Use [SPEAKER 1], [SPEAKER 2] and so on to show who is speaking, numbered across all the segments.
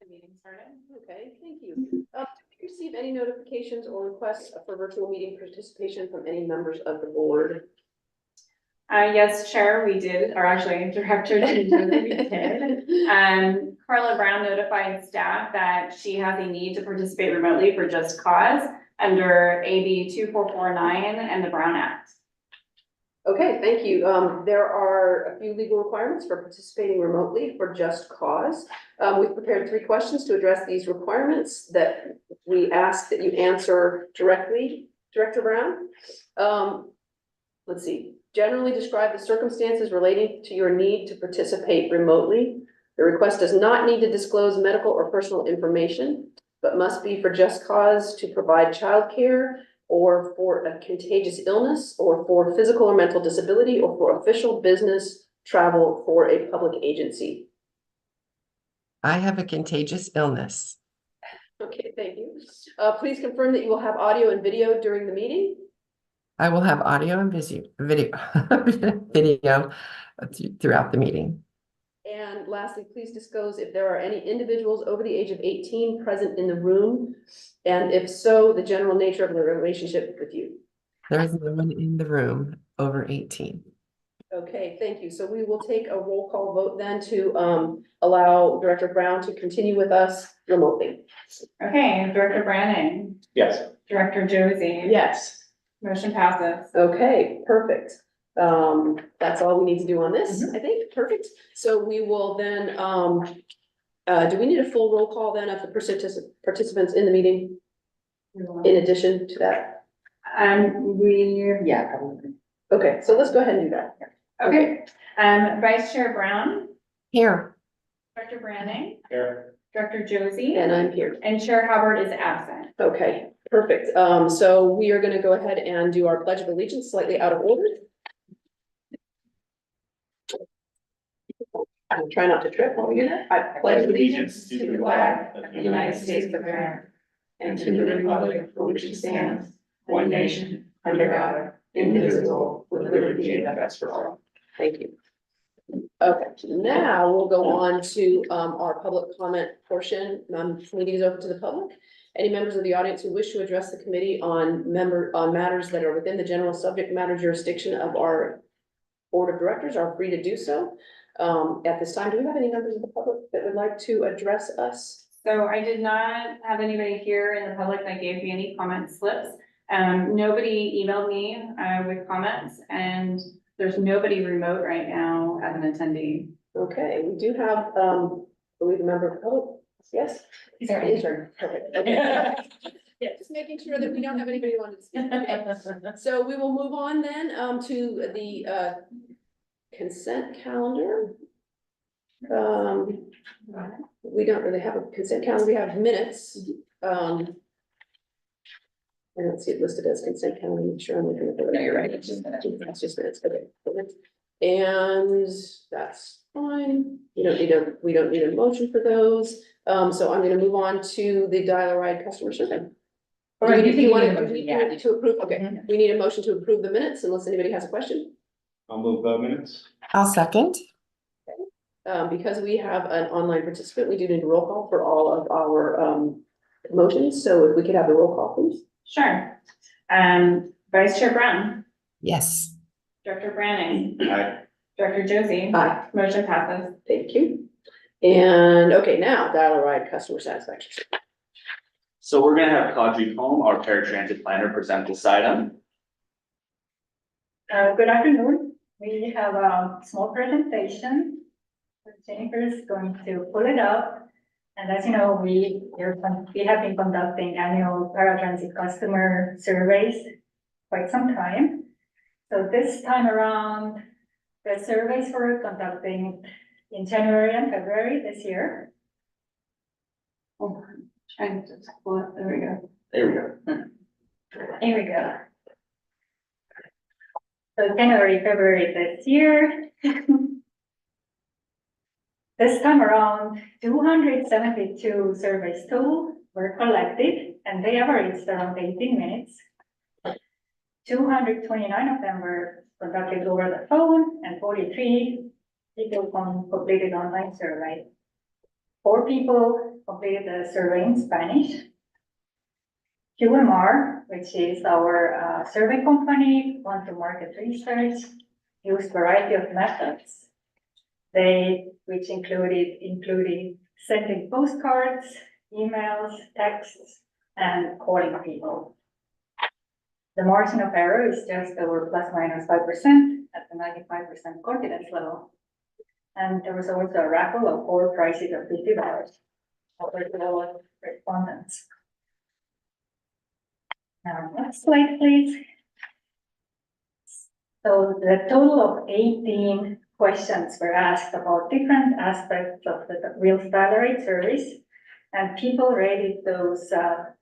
[SPEAKER 1] meeting started.
[SPEAKER 2] Okay, thank you. Did we receive any notifications or requests for virtual meeting participation from any members of the board?
[SPEAKER 1] Yes, Chair, we did, or actually Director we did. Carla Brown notified staff that she has a need to participate remotely for just cause under AB 2449 and the Brown Act.
[SPEAKER 2] Okay, thank you. There are a few legal requirements for participating remotely for just cause. We've prepared 3 questions to address these requirements that we ask that you answer directly, Director Brown. Let's see. Generally describe the circumstances relating to your need to participate remotely. The request does not need to disclose medical or personal information, but must be for just cause to provide childcare, or for a contagious illness, or for physical or mental disability, or for official business travel for a public agency.
[SPEAKER 3] I have a contagious illness.
[SPEAKER 2] Okay, thank you. Please confirm that you will have audio and video during the meeting.
[SPEAKER 3] I will have audio and video throughout the meeting.
[SPEAKER 2] And lastly, please disclose if there are any individuals over the age of 18 present in the room, and if so, the general nature of the relationship with you.
[SPEAKER 3] There is no one in the room over 18.
[SPEAKER 2] Okay, thank you. So we will take a roll call vote then to allow Director Brown to continue with us remotely.
[SPEAKER 1] Okay, Director Branning,
[SPEAKER 4] Yes.
[SPEAKER 1] Director Josie.
[SPEAKER 2] Yes.
[SPEAKER 1] Motion passes.
[SPEAKER 2] Okay, perfect. That's all we need to do on this, I think. Perfect. So we will then, do we need a full roll call then of the participants in the meeting in addition to that?
[SPEAKER 1] Yeah.
[SPEAKER 2] Okay, so let's go ahead and do that.
[SPEAKER 1] Okay, Vice Chair Brown,
[SPEAKER 3] Here.
[SPEAKER 1] Director Branning,
[SPEAKER 4] Here.
[SPEAKER 1] Director Josie,
[SPEAKER 2] And I'm here.
[SPEAKER 1] and Chair Howard is absent.
[SPEAKER 2] Okay, perfect. So we are gonna go ahead and do our Pledge of Allegiance slightly out of order. I'll try not to trip while we do that. I pledge allegiance to the flag of the United States of America and to the republic for which it stands, one nation, under God, indivisible, with liberty and justice for all. Thank you. Okay, now we'll go on to our public comment portion. Meeting is open to the public. Any members of the audience who wish to address the committee on matters that are within the general subject matter jurisdiction of our board of directors are free to do so. At this time, do we have any members of the public that would like to address us?
[SPEAKER 1] So I did not have anybody here in the public that gave me any comment slips. Nobody emailed me with comments, and there's nobody remote right now as an attendee.
[SPEAKER 2] Okay, we do have, I believe a member of the public. Yes?
[SPEAKER 1] Is there
[SPEAKER 2] Intern, perfect. Okay. Yeah, just making sure that we don't have anybody who wanted to speak. Okay. So we will move on then to the consent calendar. We don't really have a consent calendar, we have minutes. I don't see it listed as consent calendar, I'm sure I'm looking at the.
[SPEAKER 1] No, you're right, it's just minutes.
[SPEAKER 2] That's just minutes, okay. And that's fine, we don't need a motion for those, so I'm gonna move on to the dial-a-ride customer survey.
[SPEAKER 1] Or
[SPEAKER 2] Do
[SPEAKER 1] do you
[SPEAKER 2] want
[SPEAKER 1] think we need a motion?
[SPEAKER 2] to approve, okay, we need a motion to approve the minutes unless anybody has a question.
[SPEAKER 4] I'll move the minutes.
[SPEAKER 3] I'll second.
[SPEAKER 2] Because we have an online participant, we do need a roll call for all of our motions, so if we could have the roll call, please.
[SPEAKER 1] Sure. Vice Chair Brown,
[SPEAKER 3] Yes.
[SPEAKER 1] Director Branning,
[SPEAKER 4] Aye.
[SPEAKER 1] Director Josie.
[SPEAKER 2] Aye.
[SPEAKER 1] Motion passes.
[SPEAKER 2] Thank you. And okay, now dial-a-ride customer satisfaction.
[SPEAKER 4] So we're gonna have Kadri Home, our paratransit planner, present this item.
[SPEAKER 5] Good afternoon. We have a small presentation. Jennifer is going to pull it up. And as you know, we have been conducting annual paratransit customer surveys quite some time. So this time around, the surveys were conducting in January and February this year.
[SPEAKER 1] Oh, trying to pull it, there we go.
[SPEAKER 4] There we go.
[SPEAKER 5] Here we go. So January, February this year. This time around, 272 surveys tools were collected, and they averaged around 18 minutes. 229 of them were conducted over the phone, and 43 people completed online survey. 4 people completed the survey in Spanish. QMR, which is our survey company, want to market research, used variety of methods. Which included sending postcards, emails, texts, and calling people. The margin of error is just over ±5% at the 95% confidence level. And there was also a raffle of 4 prizes of $50 offered to all respondents. Now, next slide, please. So the total of 18 questions were asked about different aspects of the real salary service, and people rated those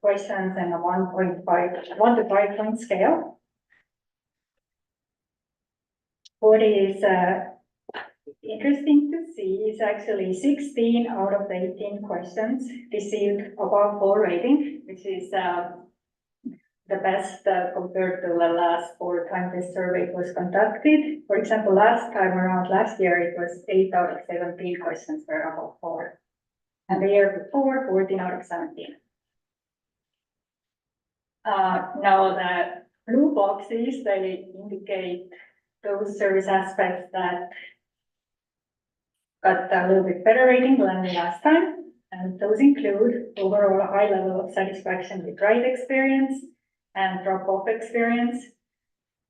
[SPEAKER 5] questions in a 1 to 5 point scale. What is interesting to see is actually 16 out of the 18 questions received above 4 rating, which is the best compared to the last 4 times this survey was conducted. For example, last year, it was 8 out of 17 questions were above 4. And the year before, 14 out of 17. Now the blue boxes, they indicate those service aspects that got a little bit better rating than the last time. And those include overall a high level of satisfaction with ride experience and drop-off experience,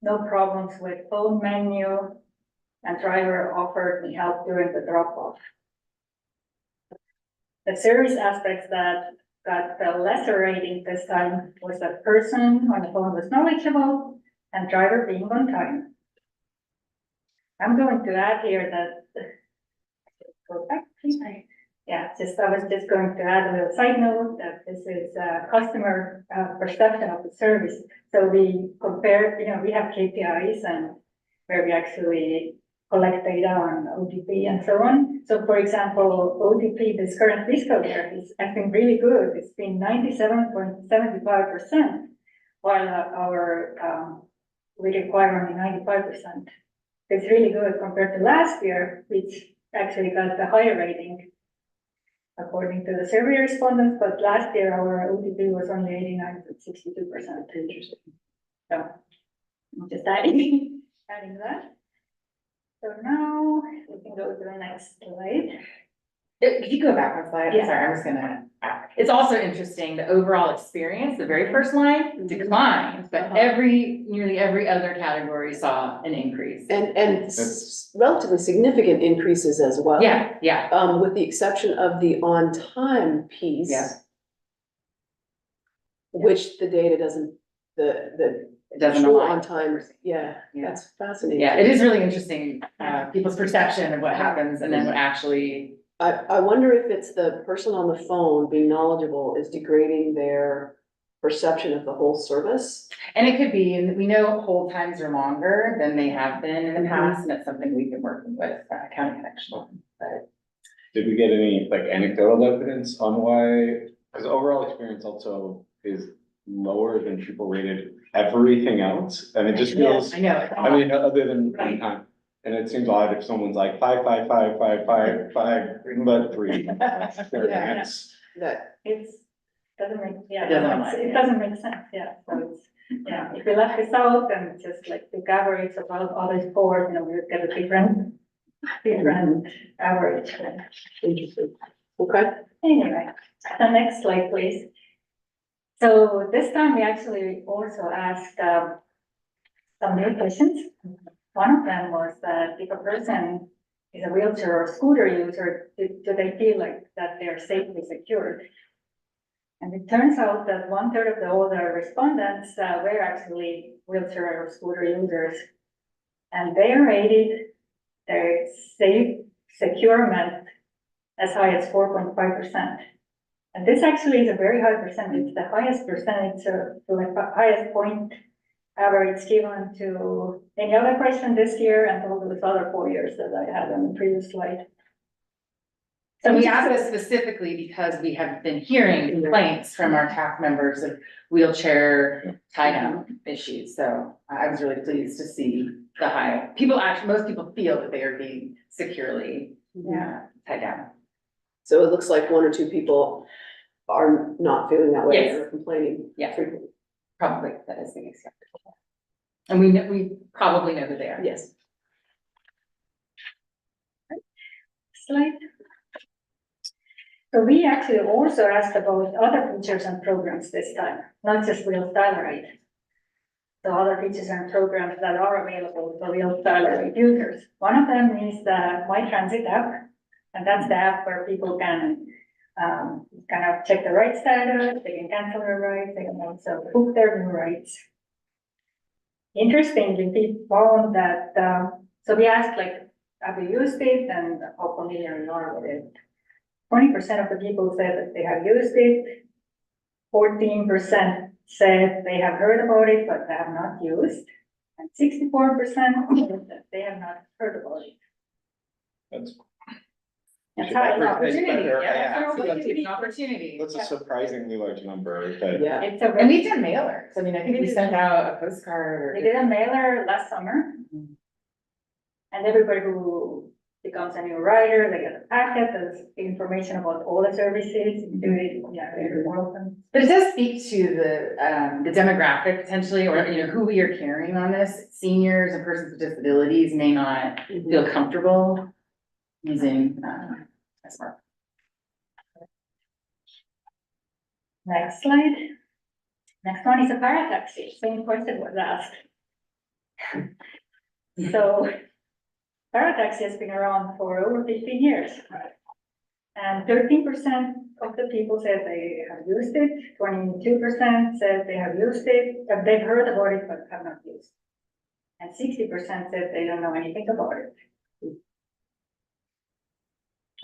[SPEAKER 5] no problems with phone menu, and driver offered me help during the drop-off. The service aspects that got the lesser rating this time was that person on the phone was knowledgeable and driver being on time. I'm going to add here that, go back, please. Yeah, I was just going to add a little side note that this is a customer perception of the service. So we compare, we have KPIs and where we actually collect data on OTP and so on. So for example, OTP this current fiscal year has been really good. It's been 97.75%, while we require only 95%. It's really good compared to last year, which actually got the higher rating according to the survey respondents, but last year our OTP was only 89.62%. Interesting. So I'm just adding that. So now we can go to the next slide.
[SPEAKER 6] If you go back one slide, I'm
[SPEAKER 5] Yeah.
[SPEAKER 6] sorry, I'm just gonna, it's also interesting, the overall experience, the very first line declined, but nearly every other category saw an increase.
[SPEAKER 2] And relatively significant increases as well.
[SPEAKER 6] Yeah,
[SPEAKER 2] With the exception of the on-time piece.
[SPEAKER 6] Yeah.
[SPEAKER 2] Which the data doesn't,
[SPEAKER 6] it doesn't
[SPEAKER 2] true
[SPEAKER 6] align.
[SPEAKER 2] on-time, yeah,
[SPEAKER 6] Yeah.
[SPEAKER 2] that's fascinating.
[SPEAKER 6] Yeah, it is really interesting, people's perception of what happens and then what actually,
[SPEAKER 2] I wonder if it's the person on the phone being knowledgeable is degrading their perception of the whole service.
[SPEAKER 6] and it could be, and we know hold times are longer than they have been in the past, and it's something we've been working with, County Connection on, but.
[SPEAKER 7] Did we get any like anecdotal evidence on why, because overall experience also is lower than people rated everything else, and it just feels,
[SPEAKER 6] I know.
[SPEAKER 7] I mean, other than one time. And it seems odd if someone's like 5, 5, 5, 5, 5, 5, but 3. That's
[SPEAKER 2] That,
[SPEAKER 5] Doesn't make,
[SPEAKER 6] It
[SPEAKER 5] doesn't make sense, yeah, so it's, if we left this out and just like the average of all other sports, we would get a different average.
[SPEAKER 2] interesting. Okay.
[SPEAKER 5] Anyway, the next slide, please. So this time we actually also asked some new questions. One of them was that if a person is a wheelchair or scooter user, do they feel like that they're safely secured? And it turns out that 1/3 of the older respondents were actually wheelchair or scooter users. And they rated their safe securement as high as 4.5%. And this actually is a very high percentage, the highest percentage, the highest point average given to any other question this year and all those other 4 years that I had on the previous slide.
[SPEAKER 6] So we asked this specifically because we have been hearing complaints from our staff members of wheelchair tie-down issues, so I was really pleased to see the high. Most people feel that they are being securely tied down.
[SPEAKER 2] So it looks like one or two people are not feeling that way
[SPEAKER 6] Yes.
[SPEAKER 2] or complaining.
[SPEAKER 6] Yeah.
[SPEAKER 2] frequently.
[SPEAKER 6] Probably, that is the case. And we probably know who they are.
[SPEAKER 2] Yes.
[SPEAKER 5] Slide. So we actually also asked about other features and programs this time, not just Real Style Right. The other features and programs that are available for Real Style Right users. One of them is the My Transit app, and that's the app where people can kind of check the ride status, they can cancel their rides, they can also book their new rides. Interestingly, we found that, so we asked like, have you used it and how familiar you are with it? 20% of the people said that they have used it. 14% said they have heard about it, but they have not used. And 64% said that they have not heard about it.
[SPEAKER 7] That's
[SPEAKER 6] That's how it's an
[SPEAKER 7] It's
[SPEAKER 6] opportunity,
[SPEAKER 7] better,
[SPEAKER 6] yeah,
[SPEAKER 7] yeah.
[SPEAKER 6] that's an opportunity. It's an opportunity.
[SPEAKER 7] That's a surprisingly large number that.
[SPEAKER 2] Yeah.
[SPEAKER 5] It's a,
[SPEAKER 6] And we've done mailers, I mean, I think we sent out a postcard
[SPEAKER 5] we
[SPEAKER 6] or.
[SPEAKER 5] did a mailer last summer.
[SPEAKER 6] Mhm.
[SPEAKER 5] And everybody who becomes a new rider, they get a packet, there's information about all the services, including, yeah, every welcome.
[SPEAKER 6] But it does speak to the demographic potentially, or, you know, who we are carrying on this. Seniors and persons with disabilities may not feel comfortable using, a smartphone.
[SPEAKER 5] Next slide. Next one is a parataxi, same question was asked. So, parataxi has been around for over 15 years. And 13% of the people said they have used it, 22% said they have used it, they've heard about it but have not used. And 60% said they don't know anything about it.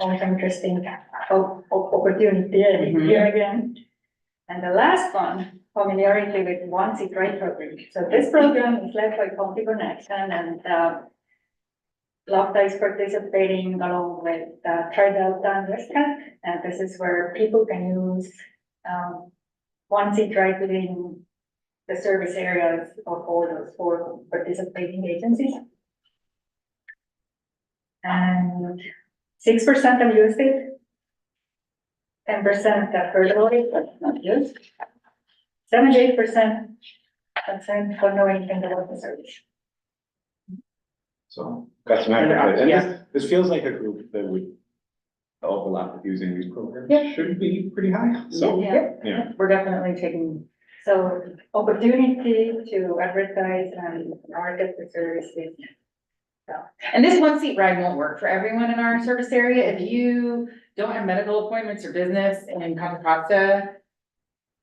[SPEAKER 5] Always interesting opportunity here again. And the last one, familiarity with One Seat Ride program. So this program is led by County Connection, and LAVTA is participating along with LAVTA and LAVTA, and this is where people can use One Seat Ride within the service areas of all those 4 participating agencies. And 6% have used it. 10% have heard about it, but not used. 78% don't know anything about the service.
[SPEAKER 7] So, got some advocate, and
[SPEAKER 6] Yeah.
[SPEAKER 7] this feels like a group that would overlap with using these programs.
[SPEAKER 6] Yeah.
[SPEAKER 7] Should be pretty high, so, yeah.
[SPEAKER 6] We're definitely taking.
[SPEAKER 5] So opportunity to advertise and market the services.
[SPEAKER 6] And this one seat ride won't work for everyone in our service area. If you don't have medical appointments or business in Contra Costa,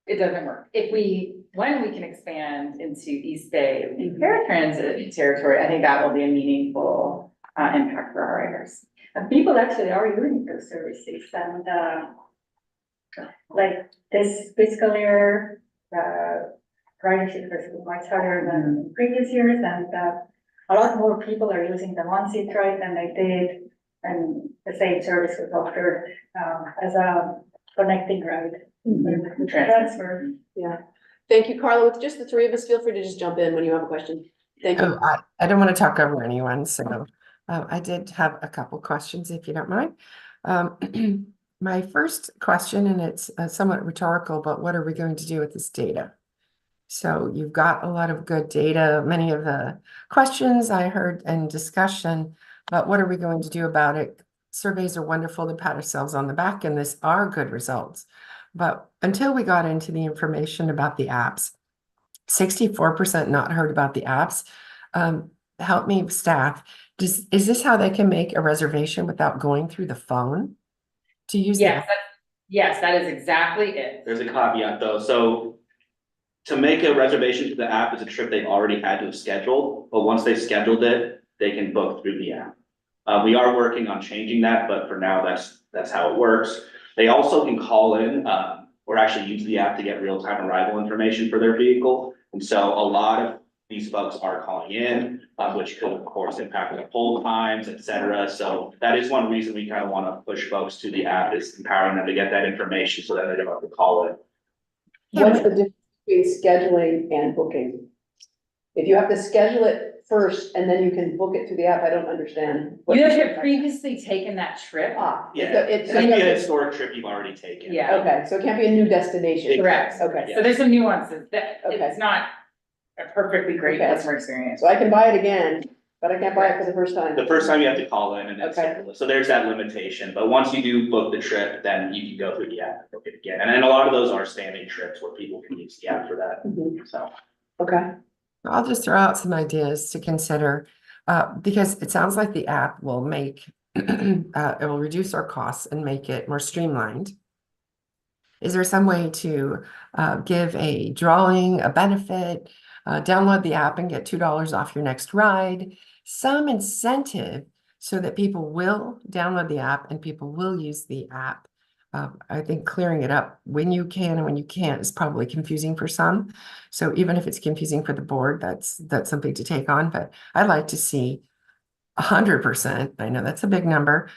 [SPEAKER 6] it doesn't work. When we can expand into East Bay and paratransit territory, I think that will be a meaningful impact for our riders.
[SPEAKER 5] And people actually are using those services, and like this fiscal year, ridership is much higher than previous years, and a lot more people are using the One Seat Ride than they did, and the same service was offered as a connecting ride. Transfer.
[SPEAKER 2] Yeah. Thank you, Carla. With just the 3 of us, feel free to just jump in when you have a question. Thank you.
[SPEAKER 3] Oh, I don't want to talk over anyone, so I did have a couple questions, if you don't mind. My first question, and it's somewhat rhetorical, but what are we going to do with this data? So you've got a lot of good data, many of the questions I heard in discussion, but what are we going to do about it? Surveys are wonderful to pat ourselves on the back, and this are good results. But until we got into the information about the apps, 64% not heard about the apps. Help me, staff. Is this how they can make a reservation without going through the phone to use the
[SPEAKER 6] Yes,
[SPEAKER 3] app?
[SPEAKER 6] yes, that is exactly it.
[SPEAKER 4] There's a caveat though, so. To make a reservation to the app is a trip they've already had to have scheduled, but once they've scheduled it, they can book through the app. We are working on changing that, but for now, that's how it works. They also can call in, or actually use the app to get real-time arrival information for their vehicle. And so a lot of these folks are calling in, which could of course impact their hold times, et cetera. So that is one reason we kind of want to push folks to the app, is empowering them to get that information so that they don't have to call in.
[SPEAKER 2] What's the difference between scheduling and booking? If you have to schedule it first and then you can book it through the app? I don't understand. what
[SPEAKER 6] You have
[SPEAKER 2] you're
[SPEAKER 6] to have
[SPEAKER 2] saying.
[SPEAKER 6] previously taken that trip.
[SPEAKER 2] Ah,
[SPEAKER 4] Yeah,
[SPEAKER 2] it's,
[SPEAKER 4] it has to be a historic trip you've already taken.
[SPEAKER 6] Yeah.
[SPEAKER 2] okay, so it can't be a new destination.
[SPEAKER 6] Correct.
[SPEAKER 2] Okay,
[SPEAKER 6] So there's some nuances that
[SPEAKER 2] Okay.
[SPEAKER 6] it's not a perfectly great
[SPEAKER 2] Okay.
[SPEAKER 6] customer experience.
[SPEAKER 2] so I can buy it again, but I can't buy it for the first time.
[SPEAKER 4] The first time you have to call in and then
[SPEAKER 2] Okay.
[SPEAKER 4] schedule it, so there's that limitation, but once you do book the trip, then you can go through the app and book it again. And then a lot of those are standing trips where people can use the app for that,
[SPEAKER 2] Mhm.
[SPEAKER 4] so.
[SPEAKER 2] Okay,
[SPEAKER 3] I'll just throw out some ideas to consider, because it sounds like the app will make, it will reduce our costs and make it more streamlined. Is there some way to give a drawing, a benefit, download the app and get $2 off your next ride? Some incentive so that people will download the app and people will use the app. I think clearing it up when you can and when you can't is probably confusing for some. So even if it's confusing for the board, that's something to take on. But I'd like to see 100%, I know that's a big number,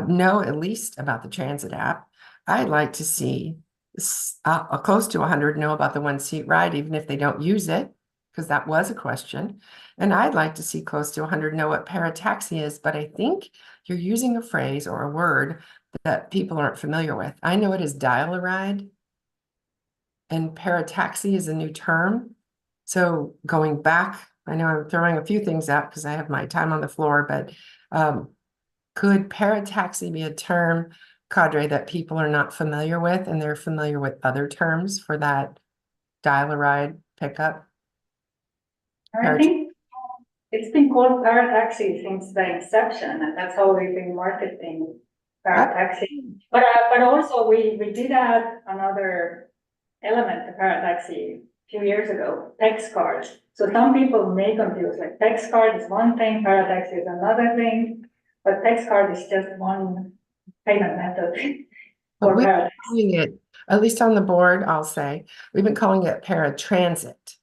[SPEAKER 3] know at least about the transit app. I'd like to see close to 100 know about the one seat ride, even if they don't use it, because that was a question. And I'd like to see close to 100 know what parataxi is, but I think you're using a phrase or a word that people aren't familiar with. I know it is dial-a-ride, and parataxi is a new term. So going back, I know I'm throwing a few things out because I have my time on the floor, but could parataxi be a term, Cadre, that people are not familiar with and they're familiar with other terms for that dial-a-ride pickup?
[SPEAKER 5] I think it's been called parataxi since the inception, and that's how we've been marketing parataxi. But also we did add another element to parataxi a few years ago, text cards. So some people may confuse, like text card is one thing, parataxi is another thing, but text card is just one payment method
[SPEAKER 3] But
[SPEAKER 5] for
[SPEAKER 3] we're
[SPEAKER 5] parataxi.
[SPEAKER 3] calling it, at least on the board, I'll say, we've been calling it paratransit.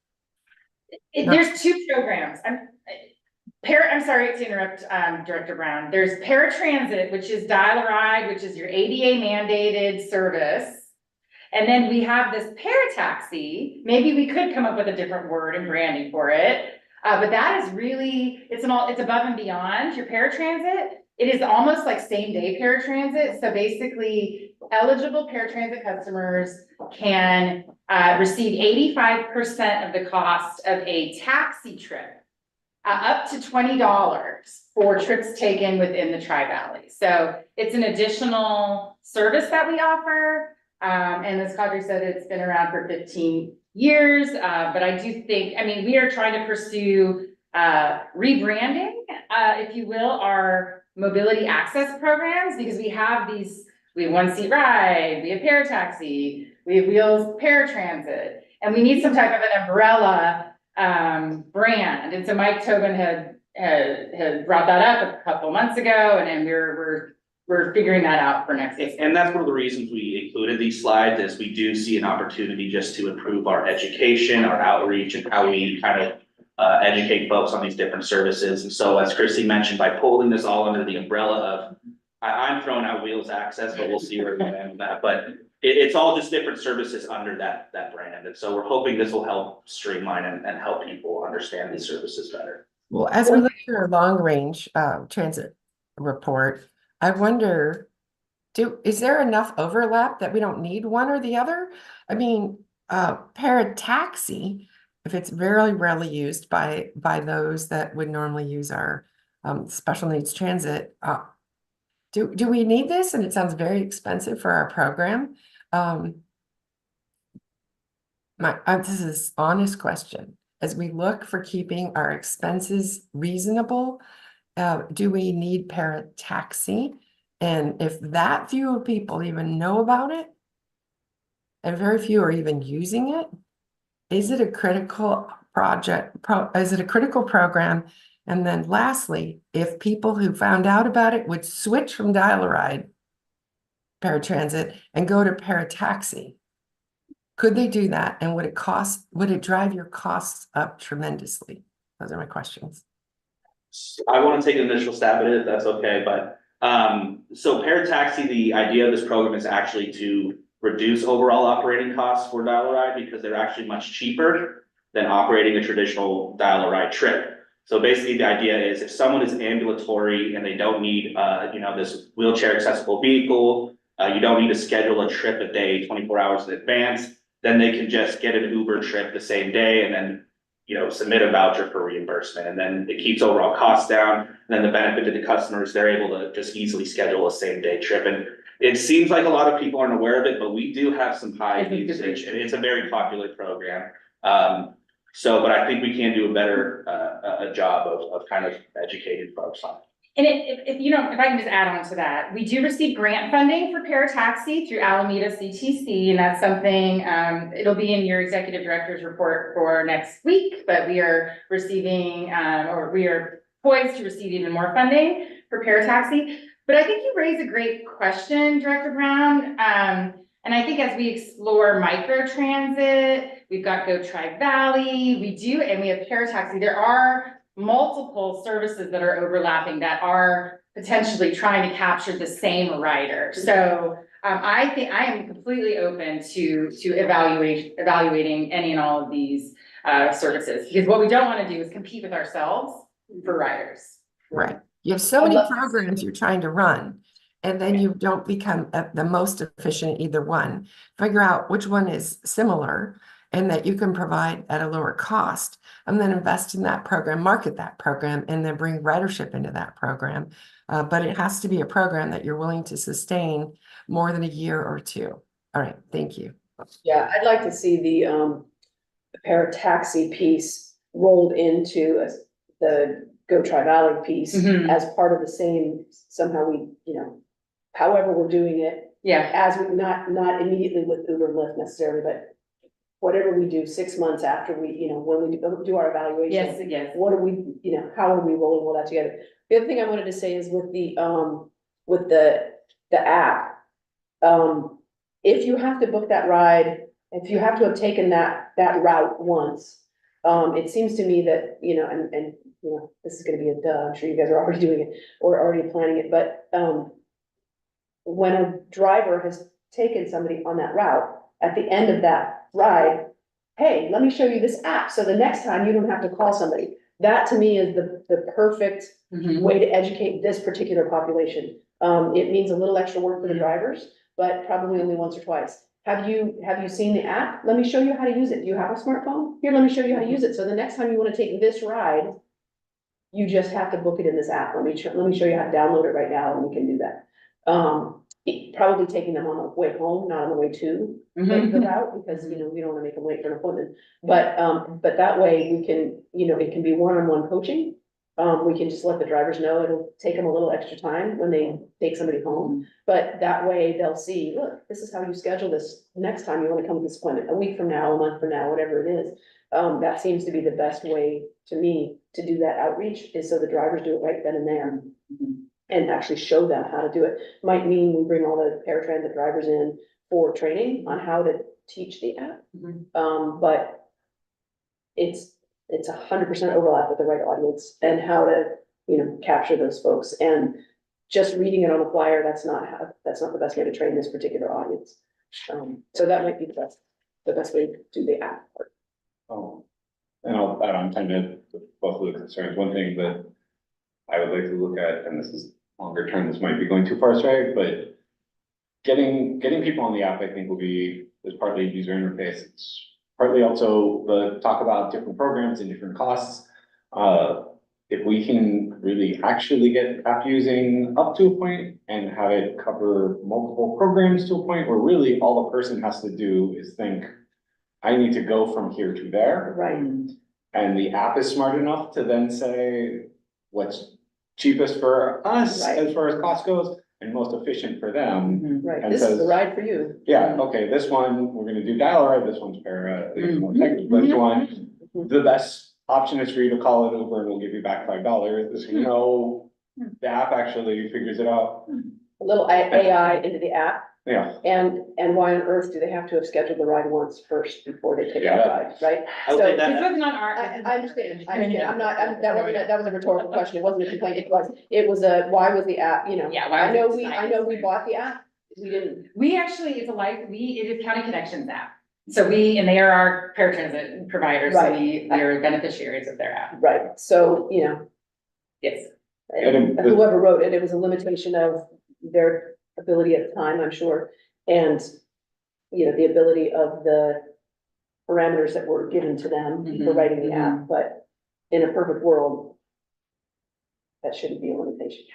[SPEAKER 6] There's two programs. I'm sorry to interrupt, Director Brown. There's paratransit, which is dial-a-ride, which is your ADA mandated service. And then we have this parataxi. Maybe we could come up with a different word and branding for it. But that is really, it's above and beyond your paratransit. It is almost like same day paratransit. So basically eligible paratransit customers can receive 85% of the cost of a taxi trip. Up to $20 for trips taken within the Tri-Valley. So it's an additional service that we offer. And as Cadre said, it's been around for 15 years. But I do think, I mean, we are trying to pursue rebranding, if you will, our mobility access programs, because we have one seat ride, we have parataxi, we have wheels paratransit, and we need some type of an umbrella brand. And so Mike Tobin had brought that up a couple months ago, and then we're figuring that out for next year.
[SPEAKER 4] And that's one of the reasons we included these slides, is we do see an opportunity just to improve our education, our outreach, and how we kind of educate folks on these different services. And so as Chrissy mentioned, by pulling this all under the umbrella of, I'm throwing out Wheels Access, but we'll see where we land with that. But it's all just different services under that brand. And so we're hoping this will help streamline and help people understand these services better.
[SPEAKER 3] Well, as we look through our long range transit report, I wonder, is there enough overlap that we don't need one or the other? I mean, parataxi, if it's very rarely used by those that would normally use our special needs transit, do we need this? And it sounds very expensive for our program. This is an honest question. As we look for keeping our expenses reasonable, do we need parataxi? And if that few people even know about it, and very few are even using it, is it a critical project? Is it a critical program? And then lastly, if people who found out about it would switch from dial-a-ride paratransit and go to parataxi, could they do that? And would it drive your costs up tremendously? Those are my questions.
[SPEAKER 4] I want to take an initial stab at it, if that's okay, but so parataxi, the idea of this program is actually to reduce overall operating costs for dial-a-ride, because they're actually much cheaper than operating a traditional dial-a-ride trip. So basically, the idea is if someone is ambulatory and they don't need, this wheelchair accessible vehicle, you don't need to schedule a trip a day, 24 hours in advance, then they can just get an Uber trip the same day and then, submit a voucher for reimbursement. And then it keeps overall costs down. And then the benefit to the customers, they're able to just easily schedule a same day trip. And it seems like a lot of people aren't aware of it, but we do have some high usage and it's a very popular program. But I think we can do a better, a job of kind of educating folks on it.
[SPEAKER 6] And if I can just add on to that, we do receive grant funding for parataxi through Alameda CTC, and that's something, it'll be in your executive director's report for next week, but we are receiving, or we are poised to receive even more funding for parataxi. But I think you raise a great question, Director Brown. And I think as we explore microtransit, we've got Go Tri-Valley, and we have parataxi, there are multiple services that are overlapping that are potentially trying to capture the same rider. So I think I am completely open to evaluating any and all of these services, because what we don't want to do is compete with ourselves for riders.
[SPEAKER 3] Right. You have so many programs you're trying to run, and then you don't become the most efficient at either one. Figure out which one is similar and that you can provide at a lower cost, and then invest in that program, market that program, and then bring ridership into that program. But it has to be a program that you're willing to sustain more than a year or two. All right, thank you.
[SPEAKER 2] Yeah, I'd like to see the parataxi piece rolled into the Go Tri-Valley piece as part of the same, somehow we, however we're doing it,
[SPEAKER 6] Yeah.
[SPEAKER 2] as we, not immediately with Uber and Lyft necessarily, but whatever we do 6 months after we, when we do our evaluation.
[SPEAKER 6] Yes.
[SPEAKER 2] What are we, how are we rolling all that together? The other thing I wanted to say is with the app, if you have to book that ride, if you have to have taken that route once, it seems to me that, and this is gonna be a duh, I'm sure you guys are already doing it or already planning it, but, when a driver has taken somebody on that route, at the end of that ride, hey, let me show you this app, so the next time you don't have to call somebody. That to me is the perfect way to educate this particular population. It means a little extra work for the drivers, but probably only once or twice. Have you seen the app? Let me show you how to use it. Do you have a smartphone? Here, let me show you how to use it. So the next time you wanna take this ride, you just have to book it in this app. Let me show you how to download it right now, and we can do that. Probably taking them on the way home, not on the way to the route, because, we don't wanna make them wait for an appointment. But that way we can, it can be one-on-one coaching. We can just let the drivers know it'll take them a little extra time when they take somebody home. But that way they'll see, look, this is how you schedule this next time you wanna come to this appointment, a week from now, a month from now, whatever it is. That seems to be the best way to me to do that outreach, is so the drivers do it right then and there. And actually show them how to do it. Might mean we bring all the paratransit drivers in for training on how to teach the app. But it's 100% overlap with the right audience and how to, capture those folks. And just reading it on the flyer, that's not the best way to train this particular audience. So that might be the best way to do the app part.
[SPEAKER 7] And I'll add on kind of both of the concerns. One thing that I would like to look at, and this is longer term, this might be going too far astray, but getting people on the app, I think is partly user interface. It's partly also the talk about different programs and different costs. If we can really actually get app using up to a point and have it cover multiple programs to a point where really all a person has to do is think, I need to go from here to there.
[SPEAKER 2] Right.
[SPEAKER 7] And the app is smart enough to then say what's cheapest for us as far as cost goes and most efficient for them.
[SPEAKER 2] Right,
[SPEAKER 7] And
[SPEAKER 2] this is
[SPEAKER 7] says,
[SPEAKER 2] the ride for you.
[SPEAKER 7] yeah, okay, this one, we're gonna do dial ride, this one's para, this one, the best option is for you to call it over and we'll give you back $5. The app actually figures it out.
[SPEAKER 2] A little AI into the app.
[SPEAKER 7] Yeah.
[SPEAKER 2] And why on earth do they have to have scheduled the ride once first before they take that ride, right?
[SPEAKER 4] I would
[SPEAKER 2] So-
[SPEAKER 4] say that.
[SPEAKER 6] This wasn't on our.
[SPEAKER 2] I understand, that was a rhetorical question, it wasn't a complaint, it was a, why was the app,
[SPEAKER 6] Yeah, why
[SPEAKER 2] I know
[SPEAKER 6] was it
[SPEAKER 2] we
[SPEAKER 6] designed?
[SPEAKER 2] bought the app, we didn't.
[SPEAKER 6] We actually, it is County Connections app. So and they are our paratransit providers, so
[SPEAKER 2] Right.
[SPEAKER 6] we are beneficiaries of their app.
[SPEAKER 2] Right, so, you know,
[SPEAKER 6] Yes.
[SPEAKER 7] And the-
[SPEAKER 2] whoever wrote it, it was a limitation of their ability at the time, I'm sure, and, you know, the ability of the parameters that were given to them for
[SPEAKER 6] Mhm,
[SPEAKER 2] writing the app, but in a perfect world, that shouldn't be a limitation.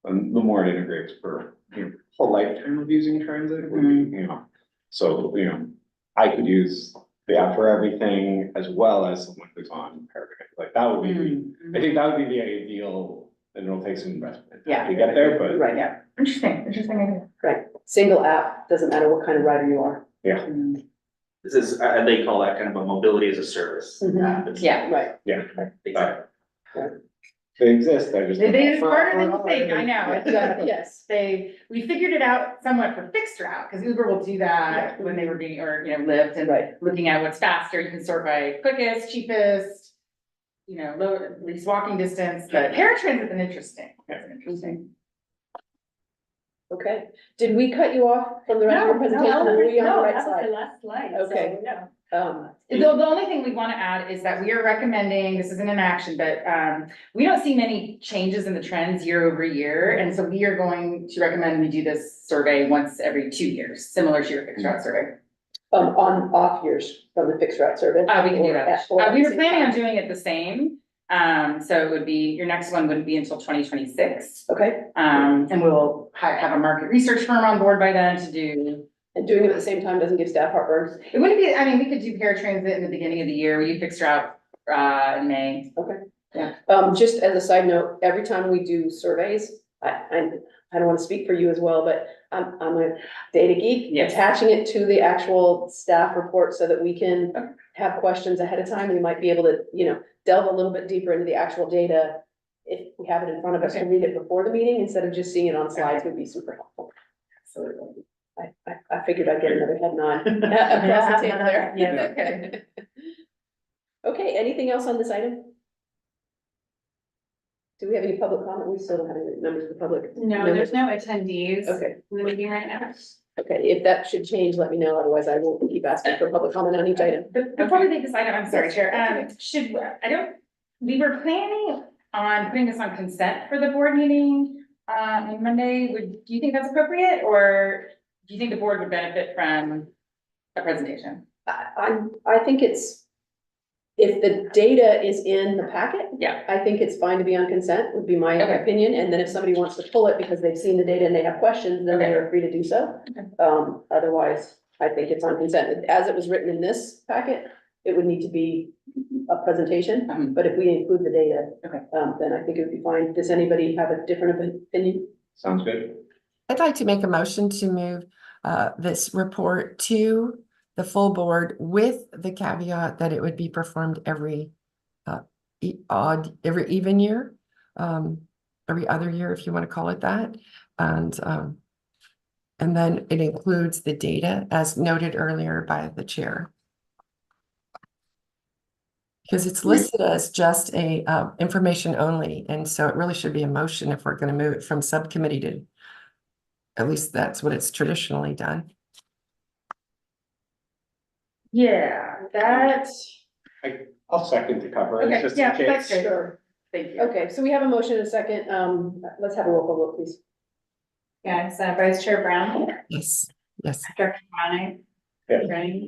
[SPEAKER 7] And the more it integrates for, you know, whole lifetime of using transit, would be, you know, so, you know, I could use the app for everything as well as someone who's on Paragraph, like, that would be, I think that would be the ideal, and it'll take some investment
[SPEAKER 6] Yeah.
[SPEAKER 7] to get there, but.
[SPEAKER 2] Right,
[SPEAKER 6] Yeah, interesting idea.
[SPEAKER 2] right, single app, doesn't matter what kind of rider you are.
[SPEAKER 4] This is, they call that kind of a mobility as a service.
[SPEAKER 2] Mhm.
[SPEAKER 4] app. It's-
[SPEAKER 6] Yeah.
[SPEAKER 2] Right,
[SPEAKER 4] Exactly.
[SPEAKER 7] They exist, I just.
[SPEAKER 6] It's harder than you think, I know, it's,
[SPEAKER 2] yes,
[SPEAKER 6] we figured it out somewhat for fixed route, because Uber will do that when they were being, or, you know, Lyft, and
[SPEAKER 2] right,
[SPEAKER 6] looking at what's faster, you can sort by quickest, cheapest, you know, least walking distance, but paratransit is interesting, that's an interesting.
[SPEAKER 2] okay. Did we cut you off from the rest of your presentation? Were we on the
[SPEAKER 5] No,
[SPEAKER 2] right
[SPEAKER 5] that was
[SPEAKER 2] side?
[SPEAKER 5] the last slide. so,
[SPEAKER 2] Okay.
[SPEAKER 5] yeah.
[SPEAKER 6] The only thing we want to add is that we are recommending, this isn't an action, but, we don't see many changes in the trends year over year. And so we are going to recommend we do this survey once every 2 years, similar to your fixed route survey.
[SPEAKER 2] On off years from the fixed route service?
[SPEAKER 6] We can do that.
[SPEAKER 2] Or at
[SPEAKER 6] We
[SPEAKER 2] the
[SPEAKER 6] were
[SPEAKER 2] same
[SPEAKER 6] planning on
[SPEAKER 2] time?
[SPEAKER 6] doing it the same. So it would be, your next one wouldn't be until 2026.
[SPEAKER 2] Okay,
[SPEAKER 6] And we'll have a market research firm on board by then to do,
[SPEAKER 2] and doing it at the same time doesn't give staff heartburn?
[SPEAKER 6] it wouldn't be, I mean, we could do paratransit in the beginning of the year, we fixed route, in May.
[SPEAKER 2] Just as a side note, every time we do surveys, I don't wanna speak for you as well, but I'm a data geek.
[SPEAKER 6] Yes.
[SPEAKER 2] Attaching it to the actual staff report so that we can have questions ahead of time, we might be able to, you know, delve a little bit deeper into the actual data. If we have it in front of us to read it before the meeting, instead of just seeing it on slides, would be super helpful.
[SPEAKER 6] Absolutely.
[SPEAKER 2] I figured I'd get another head nod across the table there.
[SPEAKER 6] Yeah.
[SPEAKER 2] Okay. Okay, anything else on this item? Do we have any public comment? We still don't have any members of the public.
[SPEAKER 1] No, there's no attendees
[SPEAKER 2] Okay,
[SPEAKER 1] in the meeting right now.
[SPEAKER 2] okay, if that should change, let me know, otherwise I will keep asking for public comment on each item.
[SPEAKER 6] Before we leave this item, I'm sorry, Chair, we were planning on putting this on consent for the board meeting, on Monday, do you think that's appropriate, or do you think the board would benefit from a presentation?
[SPEAKER 2] I think if the data is in the packet.
[SPEAKER 6] Yeah.
[SPEAKER 2] I think it's fine to be on consent, would be my
[SPEAKER 6] Okay.
[SPEAKER 2] opinion, and then if somebody wants to pull it because they've seen the data and they have questions, then they are free to do so.
[SPEAKER 6] Okay.
[SPEAKER 2] Otherwise, I think it's on consent, as it was written in this packet, it would need to be a presentation,
[SPEAKER 6] Mhm.
[SPEAKER 2] but if we include the data.
[SPEAKER 6] Okay.
[SPEAKER 2] Then I think it would be fine. Does anybody have a different opinion?
[SPEAKER 7] Sounds good.
[SPEAKER 3] I'd like to make a motion to move this report to the full board with the caveat that it would be performed every every even year, every other year, if you want to call it that. And then it includes the data as noted earlier by the chair. Because it's listed as just a information only, and so it really should be a motion if we're going to move it from subcommittee to, at least that's what it's traditionally done.
[SPEAKER 6] Yeah, that,
[SPEAKER 7] I'll second to cover it,
[SPEAKER 6] okay,
[SPEAKER 7] just
[SPEAKER 6] yeah,
[SPEAKER 7] in
[SPEAKER 6] that's
[SPEAKER 7] case.
[SPEAKER 6] great,
[SPEAKER 2] Sure.
[SPEAKER 6] thank you.
[SPEAKER 2] Okay, so we have a motion and a second. Let's have a roll call vote, please.
[SPEAKER 1] Yes, Vice Chair Brown,
[SPEAKER 3] Yes, yes.
[SPEAKER 1] Director Bonnet.
[SPEAKER 7] Yeah.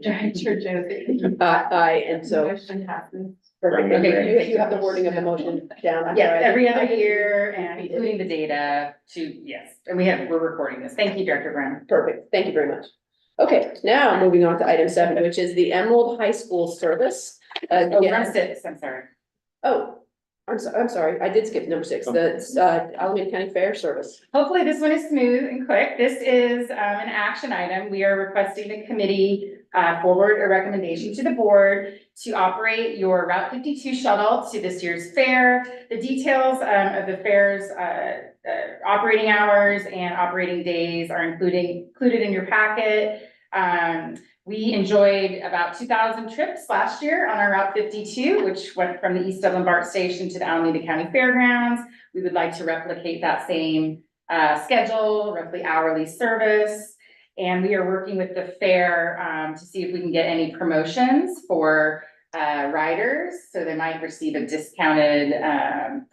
[SPEAKER 1] Director Josie.
[SPEAKER 2] Aye, and so.
[SPEAKER 1] Motion passes.
[SPEAKER 2] Perfect.
[SPEAKER 6] Okay.
[SPEAKER 2] You have the wording of the motion down. I'm
[SPEAKER 6] Yes,
[SPEAKER 2] sorry,
[SPEAKER 6] every
[SPEAKER 2] I
[SPEAKER 6] other
[SPEAKER 2] didn't
[SPEAKER 6] year and
[SPEAKER 2] repeat it.
[SPEAKER 6] including the data yes, and we're recording this. Thank you, Director Brown.
[SPEAKER 2] Perfect, thank you very much. Okay, now moving on to item 7, which is the Emerald High School service.
[SPEAKER 6] Oh, we're on
[SPEAKER 2] Again,
[SPEAKER 6] 6, I'm sorry.
[SPEAKER 2] I'm sorry, I did skip number 6, the Alameda County Fair service.
[SPEAKER 6] Hopefully this one is smooth and quick. This is an action item. We are requesting the committee forward a recommendation to the board to operate your Route 52 shuttle to this year's fair. The details of the fair's operating hours and operating days are included in your packet. We enjoyed about 2,000 trips last year on our Route 52, which went from the East Dublin BART station to the Alameda County Fairgrounds. We would like to replicate that same schedule, roughly hourly service. And we are working with the fair, to see if we can get any promotions for, riders. So they might receive a discounted,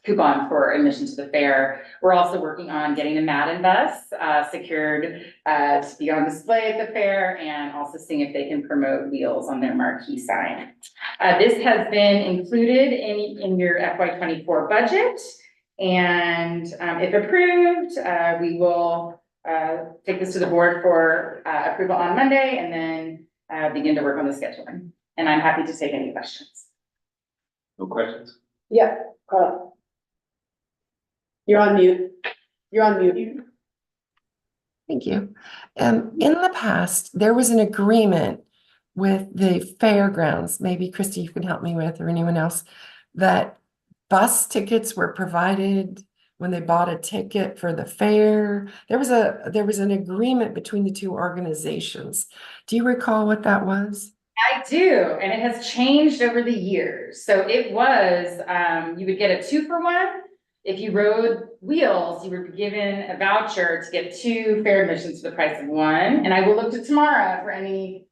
[SPEAKER 6] coupon for admission to the fair. We're also working on getting a Madden bus, secured, to be on display at the fair and also seeing if they can promote wheels on their marquee sign. This has been included in your FY '24 budget. And, if approved, we will, take this to the board for, approval on Monday and then, begin to work on the scheduling. And I'm happy to take any questions.
[SPEAKER 7] No questions?
[SPEAKER 2] Yeah, Carla. You're on mute. You're on mute.
[SPEAKER 3] Thank you. In the past, there was an agreement with the fairgrounds, maybe Christy, you can help me with, or anyone else, that bus tickets were provided when they bought a ticket for the fair. There was an agreement between the two organizations. Do you recall what that was?
[SPEAKER 6] I do, and it has changed over the years. So it was, you would get a 2-for-1. If you rode wheels, you were given a voucher to get 2 fair admissions for the price of 1. And I will look to Tamara for any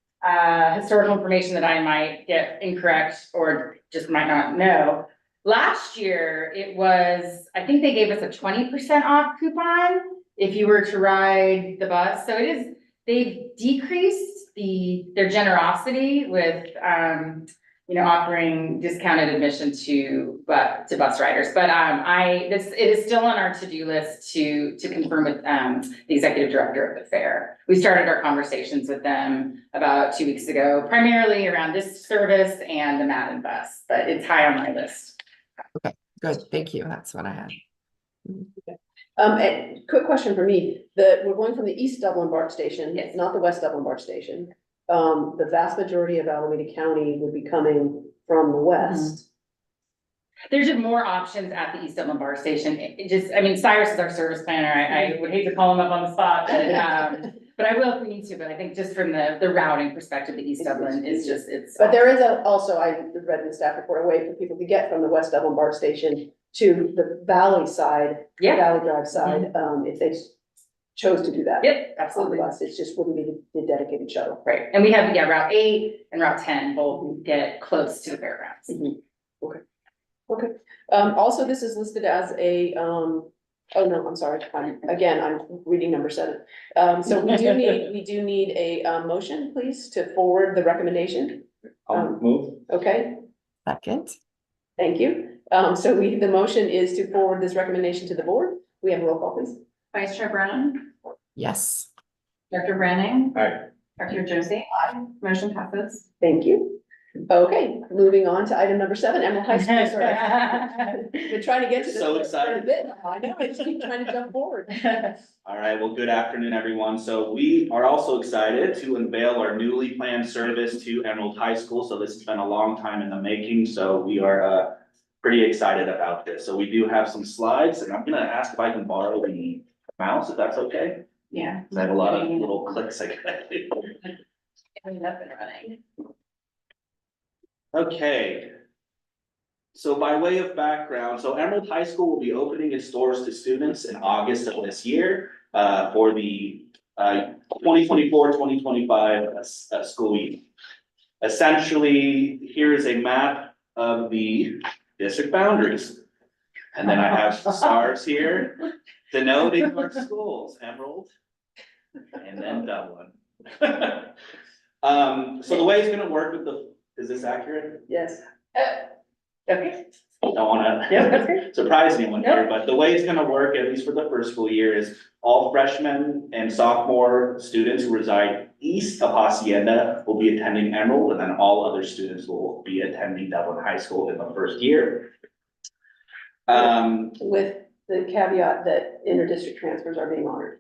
[SPEAKER 6] historical information that I might get incorrect or just might not know. Last year, it was, I think they gave us a 20% off coupon if you were to ride the bus. So it is, they've decreased their generosity with, offering discounted admission to bus riders. But, it is still on our to-do list to confirm with, the executive director of the fair. We started our conversations with them about 2 weeks ago, primarily around this service and the Madden bus, but it's high on my list.
[SPEAKER 3] Okay, good. Thank you. That's what I had.
[SPEAKER 2] And quick question for me, we're going from the East Dublin BART station,
[SPEAKER 6] Yes.
[SPEAKER 2] not the West Dublin BART station. The vast majority of Alameda County would be coming from the west.
[SPEAKER 6] There's just more options at the East Dublin BART station. Cyrus is our service planner. I would hate to call him up on the spot, but I will if we need to. But I think just from the routing perspective, the East Dublin is just, it's.
[SPEAKER 2] But there is also, I read in the staff report, a way for people to get from the West Dublin BART station to the Valley side,
[SPEAKER 6] Yeah.
[SPEAKER 2] Valley Drive side, if they chose to do that.
[SPEAKER 6] Yep,
[SPEAKER 2] On the
[SPEAKER 6] absolutely.
[SPEAKER 2] bus, it just wouldn't be the dedicated shuttle.
[SPEAKER 6] Right. And we have, Route 8 and Route 10 both get close to the fairgrounds.
[SPEAKER 2] Okay, also, this is listed as a, oh no, I'm sorry, I'm reading number 7. So we do need a motion, please, to forward the recommendation.
[SPEAKER 7] I'll move.
[SPEAKER 2] Okay,
[SPEAKER 3] Second.
[SPEAKER 2] thank you. So the motion is to forward this recommendation to the board. We have a roll call, please.
[SPEAKER 1] Vice Chair Brown,
[SPEAKER 3] Yes.
[SPEAKER 1] Director Branning,
[SPEAKER 7] Aye.
[SPEAKER 1] Director Josie. Motion passes.
[SPEAKER 2] Thank you. Okay, moving on to item number 7, Emerald High School. Sorry. Been trying to get to this.
[SPEAKER 4] So
[SPEAKER 2] for
[SPEAKER 4] excited.
[SPEAKER 2] a bit. I know, I just keep trying to jump forward.
[SPEAKER 4] All right, well, good afternoon, everyone. So we are also excited to unveil our newly planned service to Emerald High School. So this has been a long time in the making, so we are pretty excited about this. So we do have some slides, and I'm gonna ask if I can borrow the mouse, if that's okay.
[SPEAKER 1] Yeah.
[SPEAKER 4] 'Cause I have a lot of little clicks I can do.
[SPEAKER 1] Getting up and running.
[SPEAKER 4] Okay. So by way of background, so Emerald High School will be opening its doors to students in August of this year for the 2024-2025 school year. Essentially, here is a map of the district boundaries. And then I have stars here denoting our schools, Emerald and then Dublin. So the way it's gonna work with is this accurate?
[SPEAKER 2] Yes.
[SPEAKER 6] Okay.
[SPEAKER 4] Don't wanna
[SPEAKER 6] Yeah, that's great.
[SPEAKER 4] surprise anyone here, but the way it's gonna work, at least for the first school year, is all freshmen and sophomore students who reside east of Hacienda will be attending Emerald, and then all other students will be attending Dublin High School in the first year.
[SPEAKER 2] With the caveat that inter-district transfers are being honored.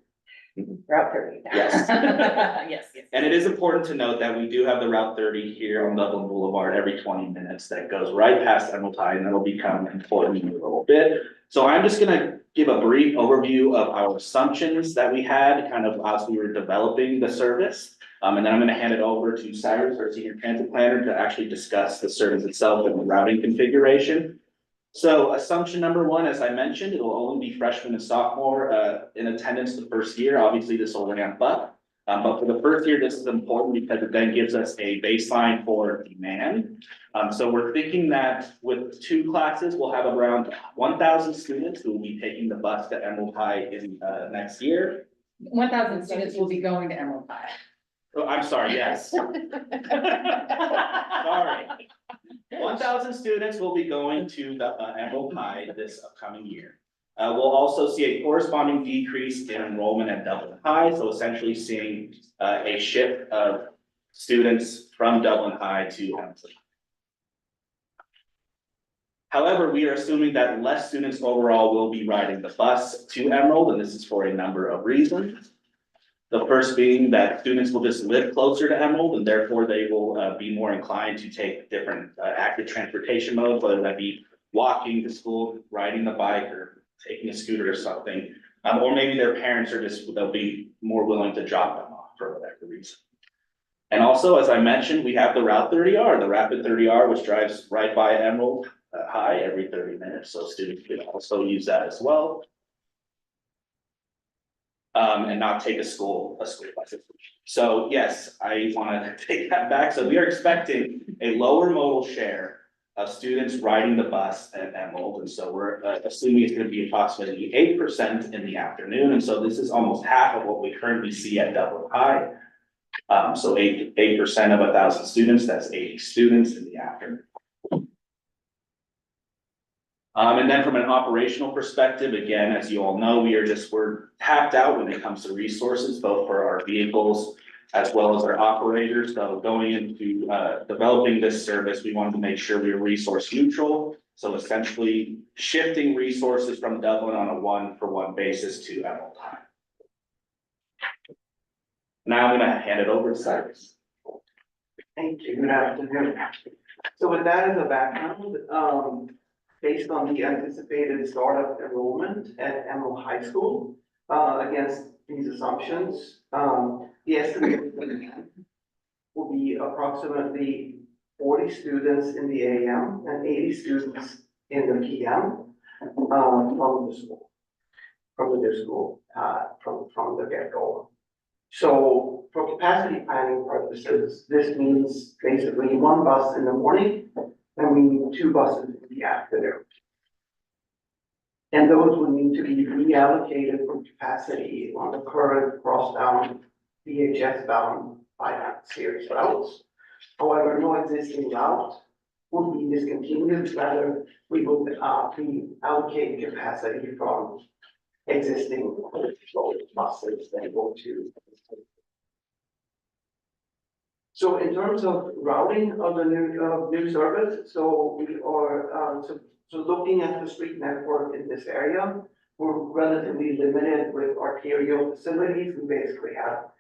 [SPEAKER 6] Route 30.
[SPEAKER 4] Yes.
[SPEAKER 6] Yes, yes.
[SPEAKER 4] And it is important to note that we do have the Route 30 here on Dublin Boulevard every 20 minutes that goes right past Emerald High, and that'll become important in a little bit. So I'm just gonna give a brief overview of our assumptions that we had kind of as we were developing the service. And then I'm gonna hand it over to Cyrus, our senior transit planner, to actually discuss the service itself and the routing configuration. So assumption number 1, as I mentioned, it will only be freshmen and sophomore in attendance the first year. Obviously, this will ramp up. But for the first year, this is important because it then gives us a baseline for demand. So we're thinking that with 2 classes, we'll have around 1,000 students who will be taking the bus to Emerald High in, next year.
[SPEAKER 6] 1,000 students will be going to Emerald High.
[SPEAKER 4] Oh, I'm sorry, yes. Sorry. 1,000 students will be going to the Emerald High this upcoming year. We'll also see a corresponding decrease in enrollment at Dublin High, so essentially seeing a shift of students from Dublin High to Emerald. However, we are assuming that less students overall will be riding the bus to Emerald, and this is for a number of reasons. The first being that students will just live closer to Emerald, and therefore they will be more inclined to take different active transportation modes, whether that be walking to school, riding the bike, or taking a scooter or something. Or maybe their parents are they'll be more willing to drop them off for whatever reason. And also, as I mentioned, we have the Route 30R, the Rapid 30R, which drives right by Emerald High every 30 minutes, so students could also use that as well. And not take a school bus. So yes, I want to take that back. So we are expecting a lower modal share of students riding the bus at Emerald. And so we're assuming it's going to be approximately 8% in the afternoon. And so this is almost half of what we currently see at Dublin High. So 8% of 1,000 students, that's 80 students in the afternoon. And then from an operational perspective, again, as you all know, we're tapped out when it comes to resources, both for our vehicles as well as our operators. So going into developing this service, we wanted to make sure we were resource neutral. So essentially shifting resources from Dublin on a 1-for-1 basis to Emerald High. Now I'm gonna hand it over to Cyrus.
[SPEAKER 8] Thank you, good afternoon. So with that as a background, based on the anticipated start of enrollment at Emerald High School, against these assumptions, the estimated demand will be approximately 40 students in the AM and 80 students in the PM, from the school, from the get-go. So for capacity planning purposes, this means basically 1 bus in the morning, and we need 2 buses in the afternoon. And those would need to be reallocated from capacity on the current cross-bound, VHS-bound 500 series routes. However, no existing route would be discontinued, rather we would reallocate capacity from existing buses that go to. So in terms of routing of the new service, so we are so looking at the street network in this area, we're relatively limited with arterial facilities. We basically have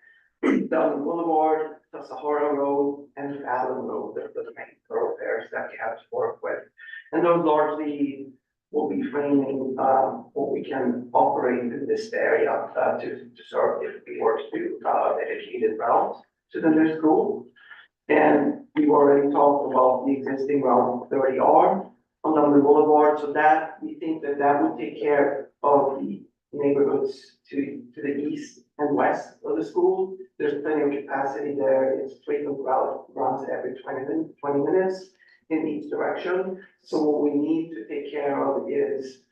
[SPEAKER 8] Dublin Boulevard, the Sahara Road, and Fallon Road. They're the main thoroughfares that we have to work with. And those largely will be framing what we can operate in this area to serve if we were to do a dedicated route to the new school. And we've already talked about the existing Route 30R on Dublin Boulevard, so that we think that would take care of the neighborhoods to the east and west of the school. There's plenty of capacity there. It's a frequent route, runs every 20 minutes in each direction. So what we need to take care of is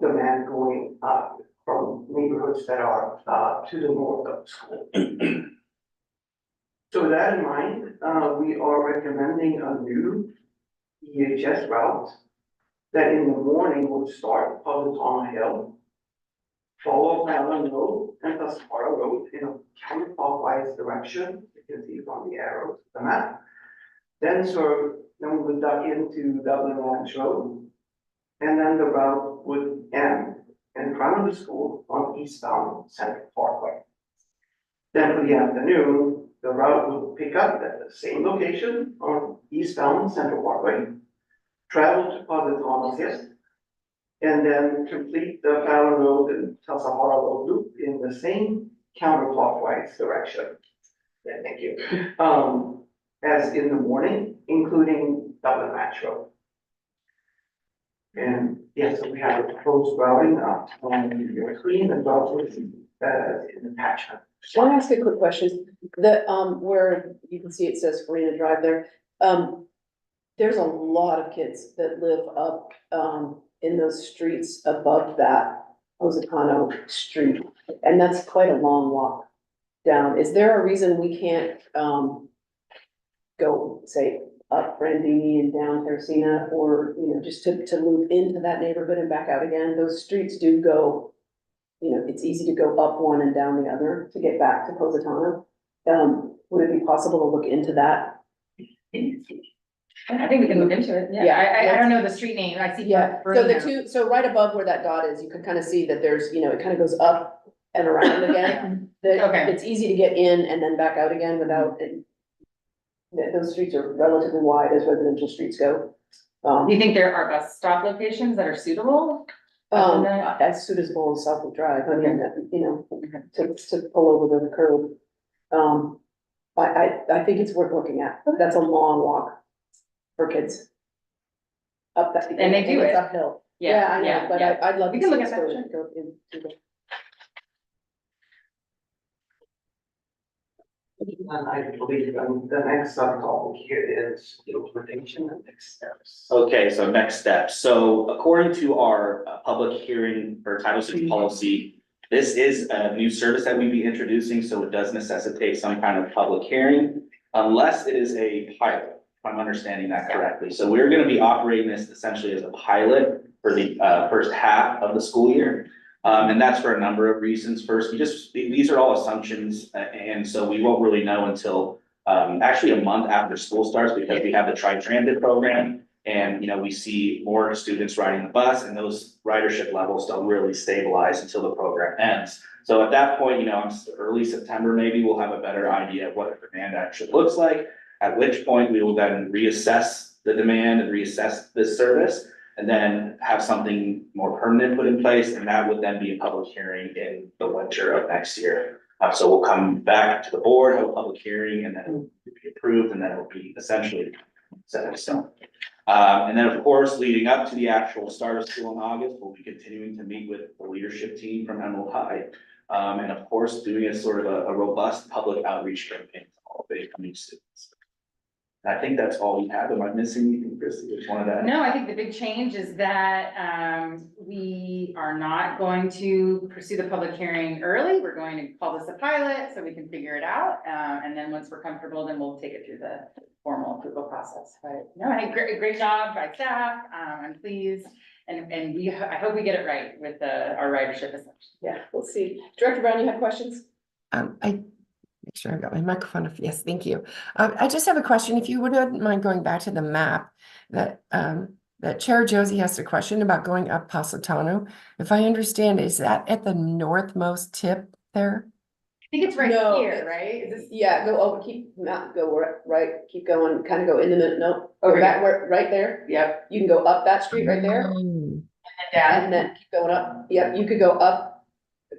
[SPEAKER 8] demand going from neighborhoods that are to the north of the school. So with that in mind, we are recommending a new EHS route that in the morning would start Positano Hill, follow Fallon Road and the Sahara Road in a counterclockwise direction. You can see from the arrow to the map. Then we would duck into Dublin Ranch Road, and then the route would end in front of the school on eastbound Central Parkway. Then for the afternoon, the route would pick up at the same location on eastbound Central Parkway, travel to Positano Hill, and then complete the Fallon Road and Sahara Road loop in the same counterclockwise direction. Yeah, thank you. As in the morning, including Dublin Ranch Road. And yes, so we have a proposed routing on your screen and also in the attachment.
[SPEAKER 2] Can I ask a quick question? The, where you can see it says Farina Drive there, there's a lot of kids that live up, in those streets above that Positano Street. And that's quite a long walk down. Is there a reason we can't, go, say, up Brandini and down Terracina, or, you know, just to move into that neighborhood and back out again? Those streets do go, you know, it's easy to go up one and down the other to get back to Positano. Would it be possible to look into that?
[SPEAKER 6] I think we can look into it, yeah,
[SPEAKER 2] Yeah.
[SPEAKER 6] I don't know the street name, I see.
[SPEAKER 2] Yeah, so the
[SPEAKER 6] Bruno.
[SPEAKER 2] two, so right above where that dot is, you can kind of see that there's, you know, it kind of goes up and around again.
[SPEAKER 6] Okay.
[SPEAKER 2] It's easy to get in and then back out again without, those streets are relatively wide as residential streets go.
[SPEAKER 6] Do you think there are bus stop locations that are suitable?
[SPEAKER 2] As suitable as Southwood Drive, I mean, you know, to pull over the curb. I think it's worth looking at. That's a long walk for kids. Up that.
[SPEAKER 6] And they do
[SPEAKER 2] it's
[SPEAKER 6] it.
[SPEAKER 2] Uphill. Yeah, I know, but
[SPEAKER 6] yeah.
[SPEAKER 2] I'd love
[SPEAKER 6] We
[SPEAKER 2] to
[SPEAKER 6] can
[SPEAKER 2] see
[SPEAKER 6] look
[SPEAKER 2] us
[SPEAKER 6] at that,
[SPEAKER 2] go into the.
[SPEAKER 8] And I believe the next subtopic here is implementation and next steps.
[SPEAKER 4] Okay, so next steps. So according to our public hearing for Title VI policy, this is a new service that we'd be introducing, so it does necessitate some kind of public hearing unless it is a pilot, if I'm understanding that correctly. So we're gonna be operating this essentially as a pilot for the first half of the school year. And that's for a number of reasons. First, these are all assumptions, and so we won't really know until actually a month after school starts, because we have the tri-transit program. And, you know, we see more students riding the bus, and those ridership levels don't really stabilize until the program ends. So at that point, you know, early September, maybe we'll have a better idea of what the demand actually looks like. At which point we will then reassess the demand and reassess this service, and then have something more permanent put in place, and that would then be a public hearing in the winter of next year. So we'll come back to the board, have a public hearing, and then it will be approved, and then it will be essentially set in stone. And then, of course, leading up to the actual start of school in August, we'll be continuing to meet with the leadership team from Emerald High. And of course, doing a sort of a robust public outreach campaign to all the incoming students. I think that's all you have. Am I missing anything, Christy? Just wanted to.
[SPEAKER 6] No, I think the big change is that, we are not going to pursue the public hearing early. We're going to call this a pilot so we can figure it out. And then once we're comfortable, then we'll take it through the formal approval process. But no, I think great job by staff. I'm pleased. And I hope we get it right with our ridership assumption.
[SPEAKER 2] Yeah, we'll see. Director Brown, you have questions?
[SPEAKER 3] Make sure I've got my microphone off. Yes, thank you. I just have a question. If you wouldn't mind going back to the map that Chair Josie asked a question about going up Positano. If I understand, is that at the northmost tip there?
[SPEAKER 6] I think it's right
[SPEAKER 2] No,
[SPEAKER 6] here,
[SPEAKER 2] it's-
[SPEAKER 6] right? Is this?
[SPEAKER 2] Yeah, go over, right, keep going, kind of go in the middle, no,
[SPEAKER 6] Over
[SPEAKER 2] go back, right there.
[SPEAKER 6] Yep.
[SPEAKER 2] You can go up that street right there,
[SPEAKER 3] Mm.
[SPEAKER 2] and then keep going up. Yep, you could go up,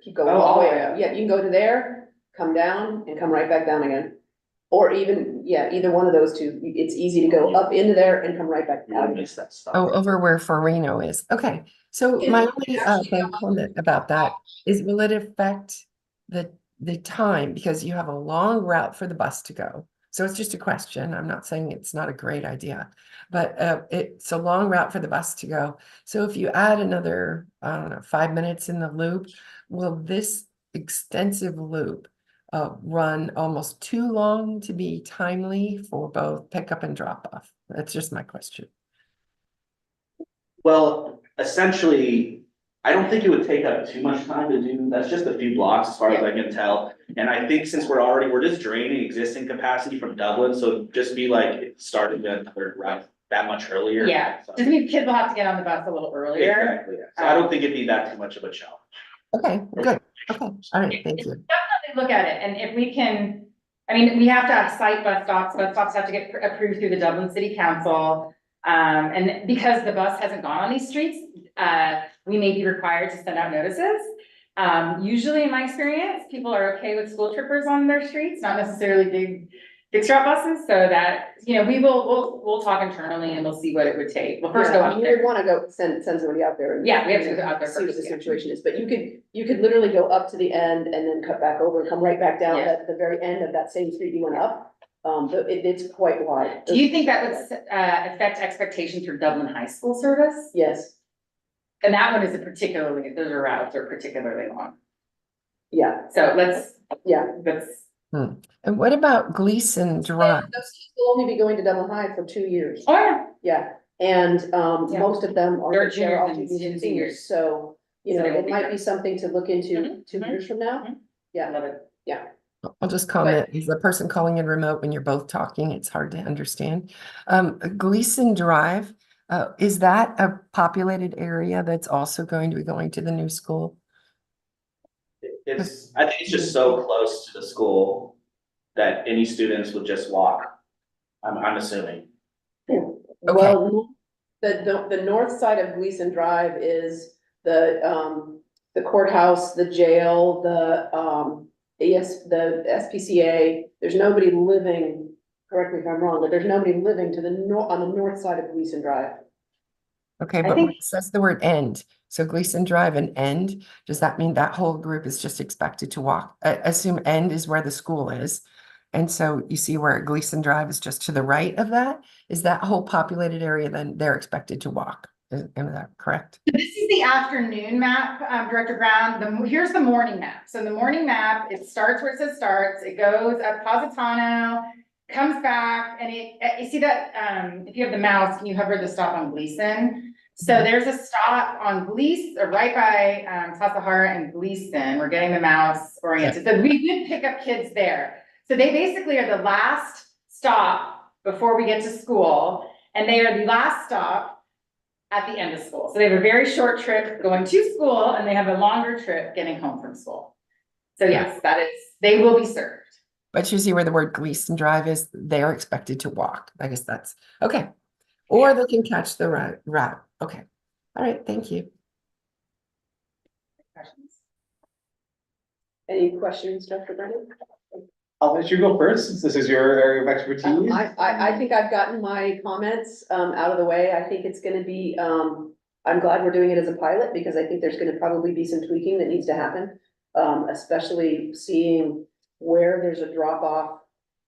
[SPEAKER 2] keep going
[SPEAKER 6] Oh,
[SPEAKER 2] all the way
[SPEAKER 6] all
[SPEAKER 2] up. Yeah, you can go to there, come down and come right back down again. Or even, yeah, either one of those two. It's easy to go up into there and come right back
[SPEAKER 4] I
[SPEAKER 2] down.
[SPEAKER 4] miss that stuff.
[SPEAKER 3] Oh, over where Farino is. Okay, so my only comment about that is, will it affect the time? Because you have a long route for the bus to go. So it's just a question. I'm not saying it's not a great idea, but it's a long route for the bus to go. So if you add another, I don't know, 5 minutes in the loop, will this extensive loop run almost too long to be timely for both pickup and drop off? That's just my question.
[SPEAKER 4] Well, essentially, I don't think it would take up too much time to do. That's just a few blocks as far as I can tell. And I think since we're just draining existing capacity from Dublin, so it'd just be like starting another route that much earlier.
[SPEAKER 6] Yeah,
[SPEAKER 4] So-
[SPEAKER 6] just means kids will have to get on the bus a little earlier.
[SPEAKER 4] Exactly, yeah. So I don't think it'd be that too much of a challenge.
[SPEAKER 3] Okay, good. Okay, all right, thank you.
[SPEAKER 6] Definitely look at it, and if we can, I mean, we have to have site bus stops have to get approved through the Dublin City Council. And because the bus hasn't gone on these streets, we may be required to send out notices. Usually in my experience, people are okay with school trippers on their streets, not necessarily big fixed route buses so that, we'll talk internally and we'll see what it would take. We'll first go
[SPEAKER 2] Yeah,
[SPEAKER 6] out
[SPEAKER 2] you
[SPEAKER 6] there.
[SPEAKER 2] would wanna go send somebody out there and.
[SPEAKER 6] Yeah, we have to go out there
[SPEAKER 2] See what the
[SPEAKER 6] first, yeah.
[SPEAKER 2] situation is, but you could literally go up to the end and then cut back over and come right back down
[SPEAKER 6] Yeah.
[SPEAKER 2] at the very end of that same street you went up. But it's quite wide.
[SPEAKER 6] Do you think that would affect expectations for Dublin High School service?
[SPEAKER 2] Yes,
[SPEAKER 6] And that one is those routes are particularly long.
[SPEAKER 2] yeah,
[SPEAKER 6] So let's,
[SPEAKER 2] yeah.
[SPEAKER 3] And what about Gleason Drive?
[SPEAKER 2] Those students will only be going to Dublin High for 2 years.
[SPEAKER 6] oh yeah,
[SPEAKER 2] Yeah, and
[SPEAKER 6] Yeah.
[SPEAKER 2] most of them
[SPEAKER 6] They're
[SPEAKER 2] they're all
[SPEAKER 6] juniors and
[SPEAKER 2] juniors and
[SPEAKER 6] seniors.
[SPEAKER 2] seniors, so,
[SPEAKER 6] So they won't
[SPEAKER 2] it
[SPEAKER 6] be
[SPEAKER 2] might
[SPEAKER 6] there.
[SPEAKER 2] be something to look into
[SPEAKER 6] Mhm,
[SPEAKER 2] 2 years from now.
[SPEAKER 6] mhm. I
[SPEAKER 2] Yeah,
[SPEAKER 6] love it.
[SPEAKER 3] I'll just comment, as a person calling in remote when you're both talking, it's hard to understand. Gleason Drive, is that a populated area that's also going to be going to the new school?
[SPEAKER 4] I think it's just so close to the school that any students would just walk. I'm assuming.
[SPEAKER 2] well, the north side of Gleason Drive is the courthouse, the jail, the SPCA. There's nobody living, correct me if I'm wrong, but there's nobody living on the north side of Gleason Drive.
[SPEAKER 3] Okay,
[SPEAKER 6] I
[SPEAKER 3] but
[SPEAKER 6] think-
[SPEAKER 3] when it says the word end, so Gleason Drive and end, does that mean that whole group is just expected to walk? I assume end is where the school is. And so you see where Gleason Drive is just to the right of that? Is that whole populated area then they're expected to walk? Am I correct?
[SPEAKER 6] This is the afternoon map, Director Brown. Here's the morning map. So the morning map, it starts where it says starts, it goes up Positano, comes back, and you see that, if you have the mouse, can you hover the stop on Gleason? So there's a stop on Gleason, right by, Tasahara and Gleason. We're getting the mouse oriented. So we did pick up kids there. So they basically are the last stop before we get to school, and they are the last stop at the end of school. So they have a very short trip going to school, and they have a longer trip getting home from school. So yes, they will be served.
[SPEAKER 3] But you see where the word Gleason Drive is, they're expected to walk. I guess that's, okay. Or they can catch the route. Okay. All right, thank you.
[SPEAKER 6] Questions?
[SPEAKER 2] Any questions, Dr. Brennan?
[SPEAKER 7] I'll let you go first, since this is your area of expertise.
[SPEAKER 2] I think I've gotten my comments out of the way. I think it's gonna be, I'm glad we're doing it as a pilot, because I think there's gonna probably be some tweaking that needs to happen. Especially seeing where there's a drop off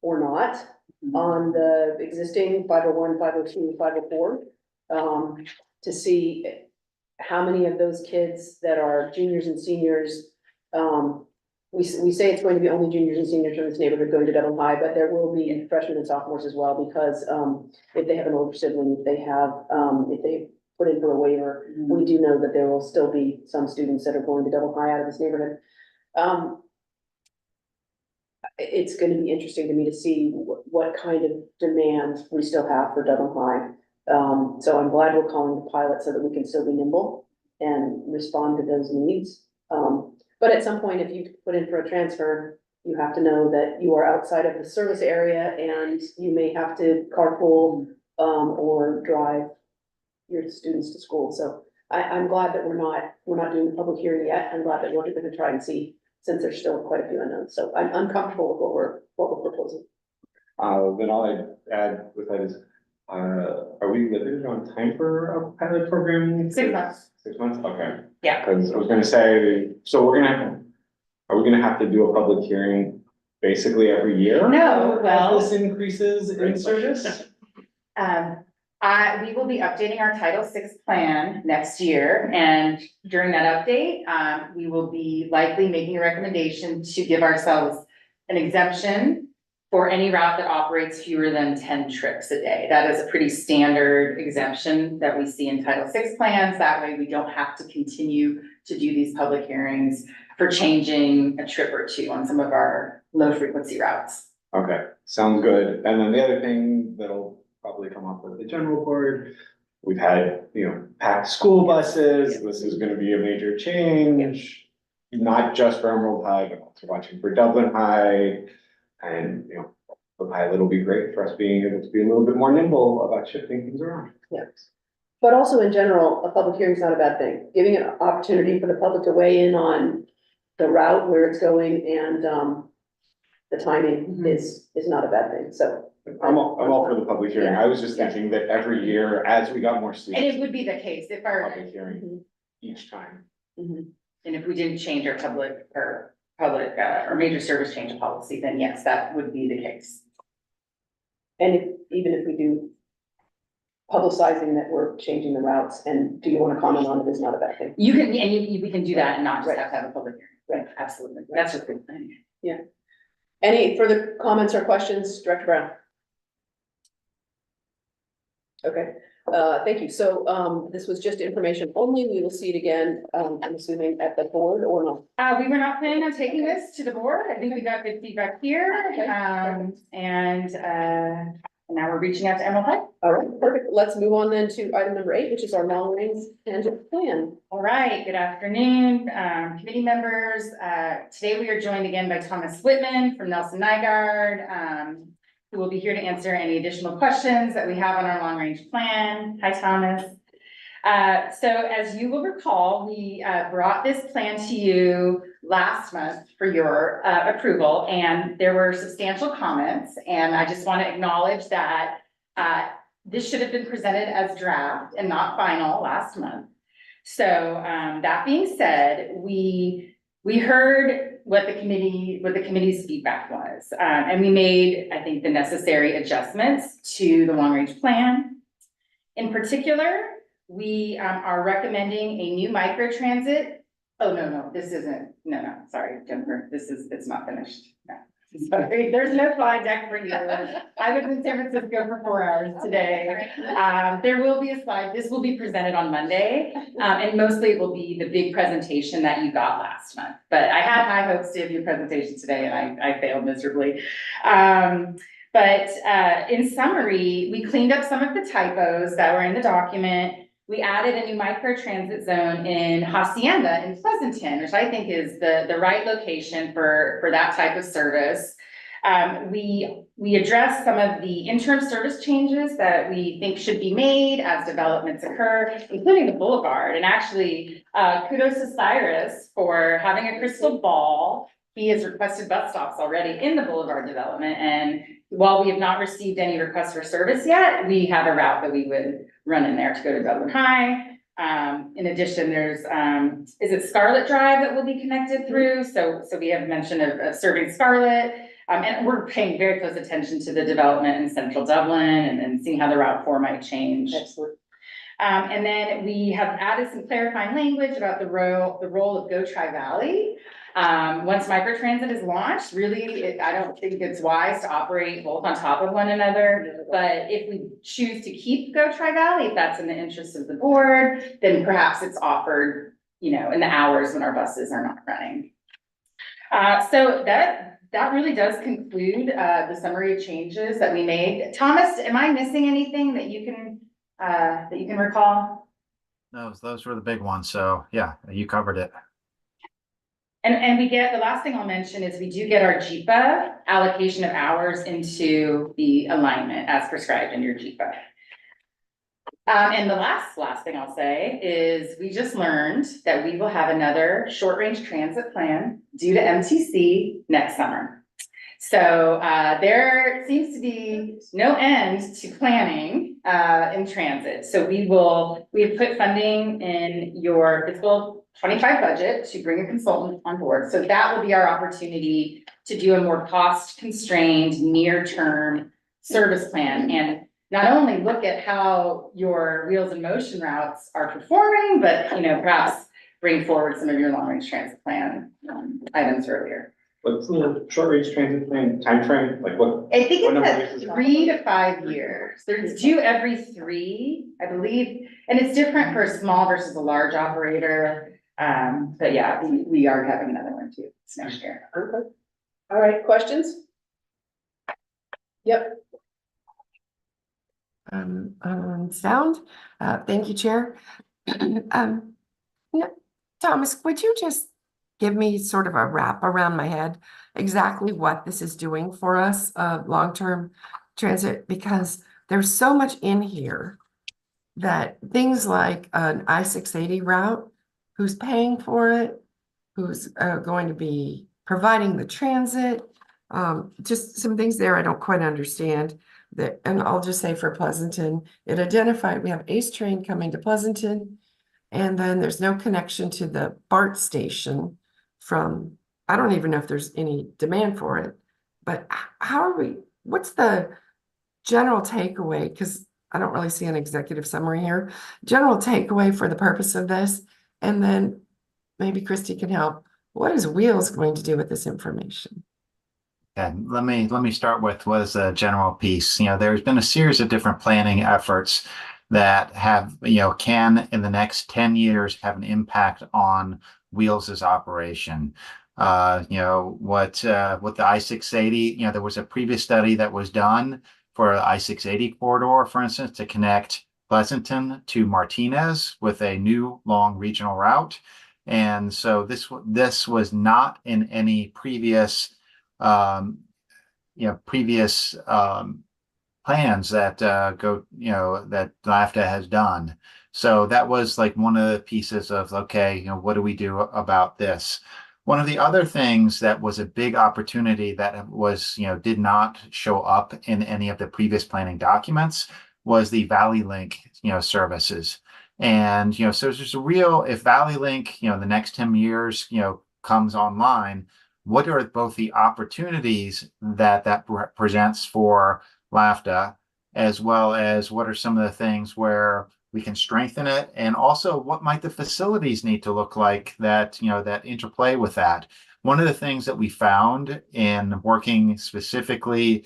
[SPEAKER 2] or not on the existing 501, 502, 504. To see how many of those kids that are juniors and seniors, we say it's going to be only juniors and seniors from this neighborhood going to Dublin High, but there will be freshmen and sophomores as well, because if they have an older sibling, if they put in for a waiver, we do know that there will still be some students that are going to Dublin High out of this neighborhood. It's gonna be interesting to me to see what kind of demand we still have for Dublin High. So I'm glad we're calling the pilot so that we can still be nimble and respond to those needs. But at some point, if you put in for a transfer, you have to know that you are outside of the service area and you may have to carpool, or drive your students to school. So I'm glad that we're not doing the public hearing yet. I'm glad that we're gonna try and see, since there's still quite a few unknowns. So I'm comfortable with what we're proposing.
[SPEAKER 7] Then all I'd add with that is, are we limited on time for a pilot program?
[SPEAKER 6] 6 months.
[SPEAKER 7] 6 months, okay.
[SPEAKER 6] Yeah.
[SPEAKER 7] Cause I was gonna say, so are we gonna have to do a public hearing basically every year?
[SPEAKER 6] No, well-
[SPEAKER 7] As this increases in service?
[SPEAKER 6] We will be updating our Title VI plan next year, and during that update, we will be likely making a recommendation to give ourselves an exemption for any route that operates fewer than 10 trips a day. That is a pretty standard exemption that we see in Title VI plans. That way we don't have to continue to do these public hearings for changing a trip or two on some of our low frequency routes.
[SPEAKER 7] Okay, sounds good. And then the other thing that'll probably come up with the general board, we've had, packed school buses. This is gonna be a major change. Not just for Emerald High, but also watching for Dublin High. And, the pilot will be great for us being able to be a little bit more nimble about shifting things around.
[SPEAKER 2] Yes. But also in general, a public hearing is not a bad thing. Giving an opportunity for the public to weigh in on the route, where it's going, and the timing is not a bad thing, so.
[SPEAKER 7] I'm all for the public hearing. I was just thinking that every year, as we got more
[SPEAKER 6] And it
[SPEAKER 7] students,
[SPEAKER 6] would be the case if our,
[SPEAKER 7] public hearing each time.
[SPEAKER 2] Mhm.
[SPEAKER 6] and if we didn't change our public or major service change policy, then yes, that would be the case.
[SPEAKER 2] And even if we do publicizing that we're changing the routes, and do you want to comment on it, is not a bad thing.
[SPEAKER 6] You can, and we can do that and not just
[SPEAKER 2] Right.
[SPEAKER 6] have to have a public hearing. Right, absolutely. That's a good thing.
[SPEAKER 2] Any further comments or questions, Director Brown? Okay, thank you. So, this was just information only. We will see it again, I'm assuming at the board or not.
[SPEAKER 6] We were not planning on taking this to the board. I think we got good feedback here.
[SPEAKER 2] Okay.
[SPEAKER 6] And now we're reaching out to Emerald Heights.
[SPEAKER 2] All right, perfect. Let's move on then to item number 8, which is our long range tangent plan.
[SPEAKER 6] All right, good afternoon, committee members. Today we are joined again by Thomas Whitman from Nelson Nygaard, who will be here to answer any additional questions that we have on our long range plan. Hi, Thomas. So as you will recall, we brought this plan to you last month for your approval, and there were substantial comments, and I just want to acknowledge that this should have been presented as draft and not final last month. So that being said, we heard what the committee's feedback was, and we made, I think, the necessary adjustments to the long range plan. In particular, we are recommending a new microtransit. Oh, no, this isn't, no, sorry, Jennifer, it's not finished. No, sorry, there's no slide deck for you. I was in San Francisco for 4 hours today. There will be a slide, this will be presented on Monday, and mostly it will be the big presentation that you got last month. But I had high hopes to have your presentation today, and I failed miserably. But in summary, we cleaned up some of the typos that were in the document. We added a new microtransit zone in Hacienda in Pleasanton, which I think is the right location for that type of service. We addressed some of the interim service changes that we think should be made as developments occur, including the boulevard. And actually, kudos to Cyrus for having a crystal ball. He has requested bus stops already in the boulevard development. And while we have not received any requests for service yet, we have a route that we would run in there to go to Dublin High. In addition, there's, is it Scarlet Drive that will be connected through? So we have mention of serving Scarlet. And we're paying very close attention to the development in central Dublin and seeing how the Route 4 might change.
[SPEAKER 2] Excellent.
[SPEAKER 6] And then we have added some clarifying language about the role of Go Tri-Valley. Once microtransit is launched, really, I don't think it's wise to operate both on top of one another. But if we choose to keep Go Tri-Valley, if that's in the interest of the board, then perhaps it's offered, in the hours when our buses are not running. So that really does conclude the summary of changes that we made. Thomas, am I missing anything that you can recall?
[SPEAKER 9] No, those were the big ones. So yeah, you covered it.
[SPEAKER 6] And we get, the last thing I'll mention is we do get our JIPA allocation of hours into the alignment as prescribed in your JIPA. And the last thing I'll say is we just learned that we will have another short range transit plan due to MTC next summer. So there seems to be no end to planning in transit. So we have put funding in your fiscal 25 budget to bring a consultant on board. So that will be our opportunity to do a more cost constrained near term service plan and not only look at how your wheels in motion routes are performing, but perhaps bring forward some of your long range transit plan items earlier.
[SPEAKER 7] What's the short range transit plan timeframe? Like what?
[SPEAKER 6] I think
[SPEAKER 7] What number
[SPEAKER 6] it's
[SPEAKER 7] of years is
[SPEAKER 6] at
[SPEAKER 7] that?
[SPEAKER 6] 3 to 5 years. They're due every 3, I believe, and it's different for a small versus a large operator. But yeah, we are having another one too this next year.
[SPEAKER 2] Okay. All right, questions? Yep.
[SPEAKER 3] Sound, thank you, Chair. Thomas, would you just give me sort of a wrap around my head exactly what this is doing for us, long-term transit? Because there's so much in here that things like an I-680 route, who's paying for it, who's going to be providing the transit, Just some things there I don't quite understand. That, and I'll just say for Pleasanton, it identified, we have ACE train coming to Pleasanton, and then there's no connection to the BART station from, I don't even know if there's any demand for it, but how are we, what's the general takeaway? Because I don't really see an executive summary here. General takeaway for the purpose of this, and then maybe Christy can help. What is Wheels going to do with this information?
[SPEAKER 9] And let me start with what is the general piece. There's been a series of different planning efforts that have, can in the next 10 years have an impact on Wheels's operation. What the I-680, there was a previous study that was done for the I-680 corridor, for instance, to connect Pleasanton to Martinez with a new long regional route. And so this was not in any previous previous plans that that LAVTA has done. So that was like one of the pieces of, okay, what do we do about this? One of the other things that was a big opportunity that was, did not show up in any of the previous planning documents was the Valley Link, services. And, so there's a real, if Valley Link, the next 10 years, comes online, what are both the opportunities that presents for LAVTA, as well as what are some of the things where we can strengthen it, and also what might the facilities need to look like that, that interplay with that. One of the things that we found in working specifically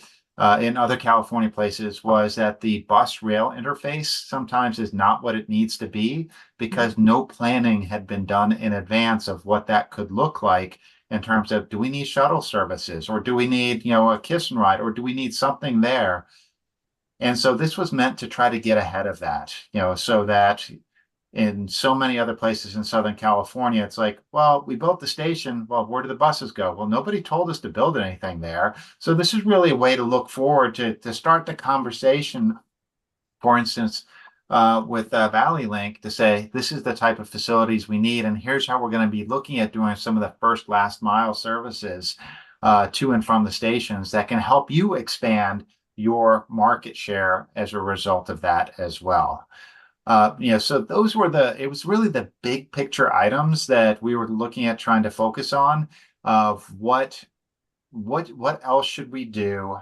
[SPEAKER 9] in other California places was that the bus rail interface sometimes is not what it needs to be, because no planning had been done in advance of what that could look like in terms of, do we need shuttle services, or do we need, a kiss and ride, or do we need something there? And so this was meant to try to get ahead of that, so that in so many other places in Southern California, it's like, well, we built the station. Well, where do the buses go? Well, nobody told us to build anything there. So this is really a way to look forward to start the conversation, for instance, with Valley Link, to say, this is the type of facilities we need, and here's how we're going to be looking at doing some of the first last mile services to and from the stations that can help you expand your market share as a result of that as well. So those were it was really the big picture items that we were looking at trying to focus on, of what else should we do,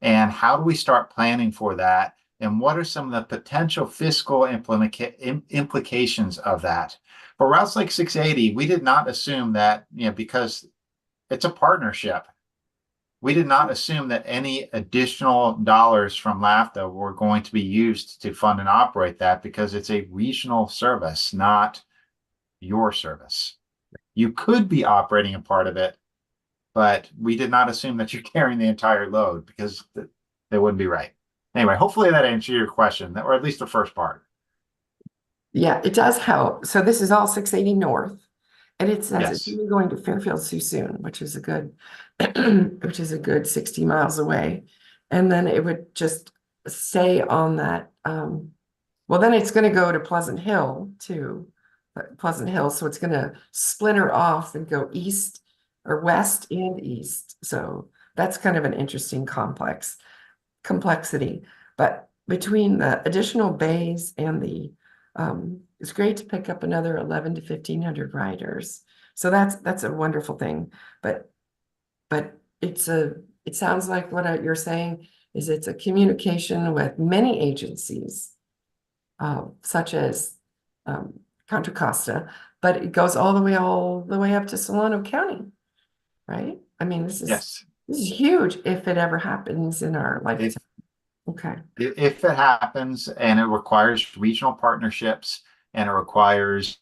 [SPEAKER 9] and how do we start planning for that, and what are some of the potential fiscal implications of that. For routes like 680, we did not assume that, because it's a partnership, we did not assume that any additional dollars from LAVTA were going to be used to fund and operate that, because it's a regional service, not your service. You could be operating a part of it, but we did not assume that you're carrying the entire load, because that wouldn't be right. Anyway, hopefully that answered your question, or at least the first part.
[SPEAKER 3] Yeah, it does help. So this is all 680 North. And it says it's
[SPEAKER 9] Yes.
[SPEAKER 3] even going to Fairfield Suisun, which is a good, 60 miles away. And then it would just stay on that. Well, then it's going to go to Pleasant Hill too. Pleasant Hill. So it's going to splinter off and go east or west and east. So that's kind of an interesting complexity. But between the additional bays and the it's great to pick up another 11 to 1,500 riders. So that's a wonderful thing. But it sounds like what you're saying is it's a communication with many agencies, such as Contra Costa, but it goes all the way up to Solano County, right? I mean, this is huge if it ever happens in our lifetime. Okay.
[SPEAKER 9] If it happens, and it requires regional partnerships, and it requires,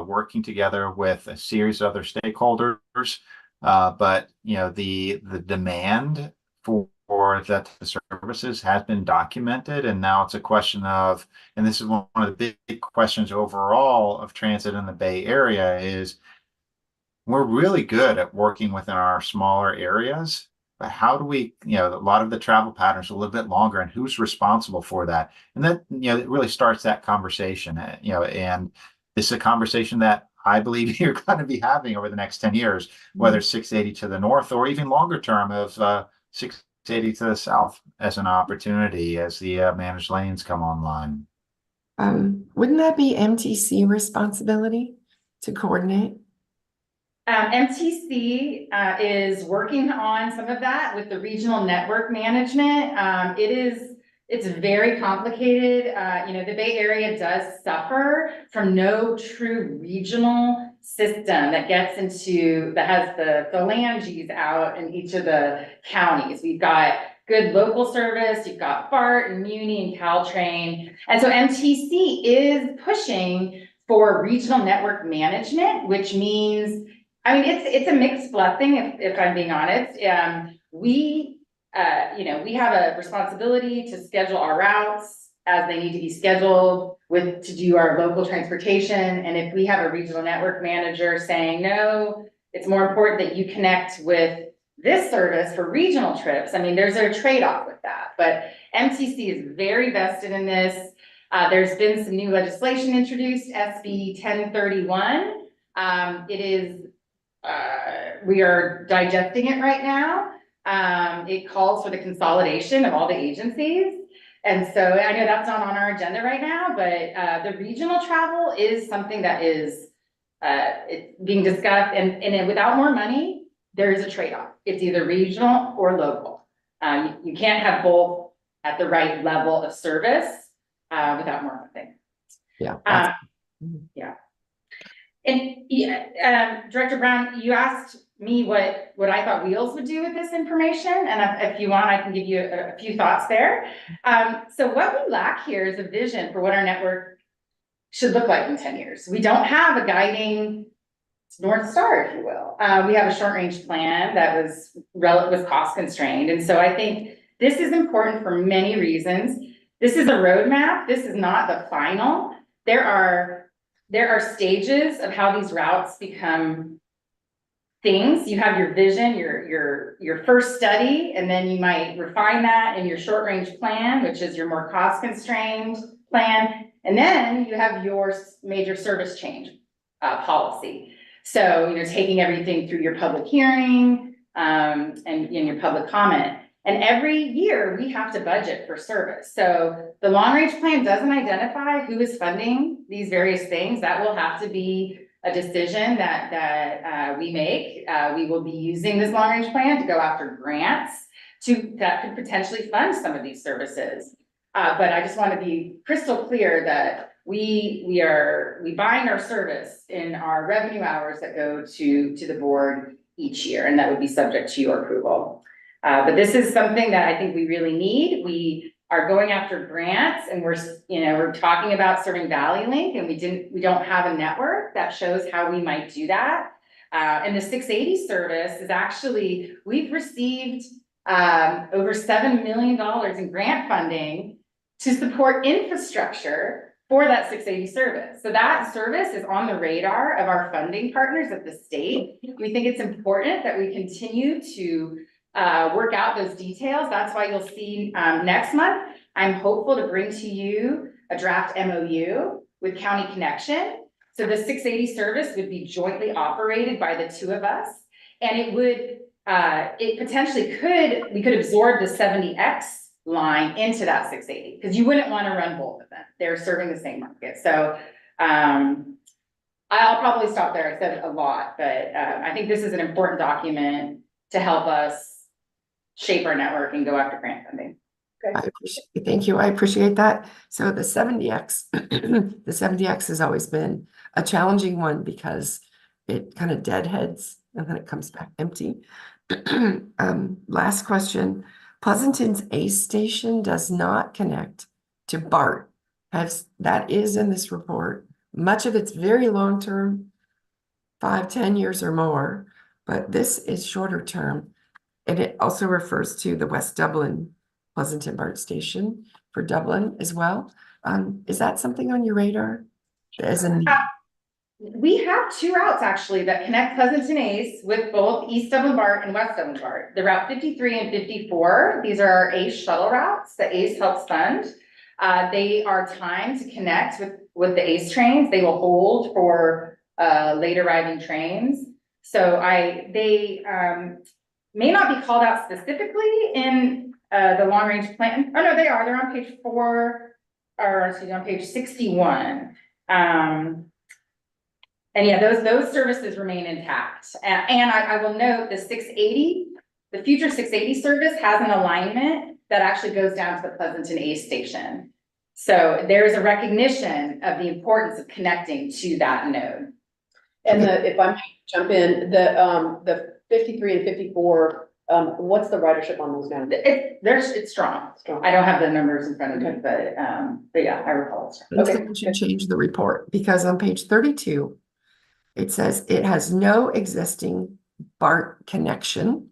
[SPEAKER 9] working together with a series of other stakeholders, but the demand for the services has been documented, and now it's a question of, and this is one of the big questions overall of transit in the Bay Area, is we're really good at working within our smaller areas. But how do we, a lot of the travel patterns are a little bit longer, and who's responsible for that? And that, it really starts that conversation, and this is a conversation that I believe you're going to be having over the next 10 years, whether 680 to the north or even longer term of 680 to the south as an opportunity as the managed lanes come online.
[SPEAKER 3] Wouldn't that be MTC responsibility to coordinate?
[SPEAKER 6] MTC is working on some of that with the regional network management. It's very complicated. The Bay Area does suffer from no true regional system that gets into, that has the phalanges out in each of the counties. We've got good local service, you've got BART and Muni and Caltrain. And so MTC is pushing for regional network management, which means, it's a mixed blessing, if I'm being honest. We have a responsibility to schedule our routes as they need to be scheduled to do our local transportation. And if we have a regional network manager saying, no, it's more important that you connect with this service for regional trips, there's a trade-off with that. But MTC is very vested in this. There's been some new legislation introduced, SB 1031. We are digesting it right now. It calls for the consolidation of all the agencies. And so I know that's not on our agenda right now, but the regional travel is something that is it's being discussed, and without more money, there is a trade-off. It's either regional or local. You can't have both at the right level of service without more funding.
[SPEAKER 3] Yeah.
[SPEAKER 6] And Director Brown, you asked me what I thought Wheels would do with this information, and if you want, I can give you a few thoughts there. So what we lack here is a vision for what our network should look like in 10 years. We don't have a guiding North Star, if you will. We have a short-range plan that was cost constrained, and so I think this is important for many reasons. This is a roadmap. This is not the final. There are stages of how these routes become things. You have your vision, your first study, and then you might refine that in your short range plan, which is your more cost constrained plan. And then you have your major service change policy. So, taking everything through your public hearing and in your public comment. And every year we have to budget for service. So the long range plan doesn't identify who is funding these various things. That will have to be a decision that we make. We will be using this long range plan to go after grants that could potentially fund some of these services. But I just want to be crystal clear that we bind our service in our revenue hours that go to the board each year, and that would be subject to your approval. But this is something that I think we really need. We are going after grants, and we're talking about serving Valley Link, and we don't have a network that shows how we might do that. And the 680 service is actually, we've received over $7 million in grant funding to support infrastructure for that 680 service. So that service is on the radar of our funding partners at the state. We think it's important that we continue to work out those details. That's why you'll see next month, I'm hopeful to bring to you a draft MOU with County Connection. So the 680 service would be jointly operated by the two of us. And it potentially we could absorb the 70X line into that 680, because you wouldn't want to run both of them. They're serving the same market. So I'll probably stop there. I said a lot, but I think this is an important document to help us shape our network and go after grant funding.
[SPEAKER 3] Thank you. I appreciate that. So the 70X, the 70X has always been a challenging one because it kind of deadheads and then it comes back empty. Last question. Pleasanton's ACE station does not connect to BART. That is in this report. Much of it's very long-term, 5-10 years or more, but this is shorter term. And it also refers to the West Dublin Pleasanton BART station for Dublin as well. Is that something on your radar?
[SPEAKER 6] We have two routes actually that connect Pleasanton ACE with both East Dublin BART and West Dublin BART. The Route 53 and 54, these are our ACE shuttle routes that ACE helps fund. They are timed to connect with the ACE trains. They will hold for late arriving trains. So they may not be called out specifically in the long range plan. Oh, no, they are. They're on page 4, or excuse me, on page 61. And yeah, those services remain intact. And I will note the 680, the future 680 service has an alignment that actually goes down to the Pleasanton A station. So there's a recognition of the importance of connecting to that node.
[SPEAKER 2] And if I might jump in, the 53 and 54, what's the ridership on those now?
[SPEAKER 6] It's strong.
[SPEAKER 2] Strong.
[SPEAKER 6] I don't have the numbers in front of me, but yeah, I recall it's strong.
[SPEAKER 3] I think we should change the report because on page 32, it says it has no existing BART connection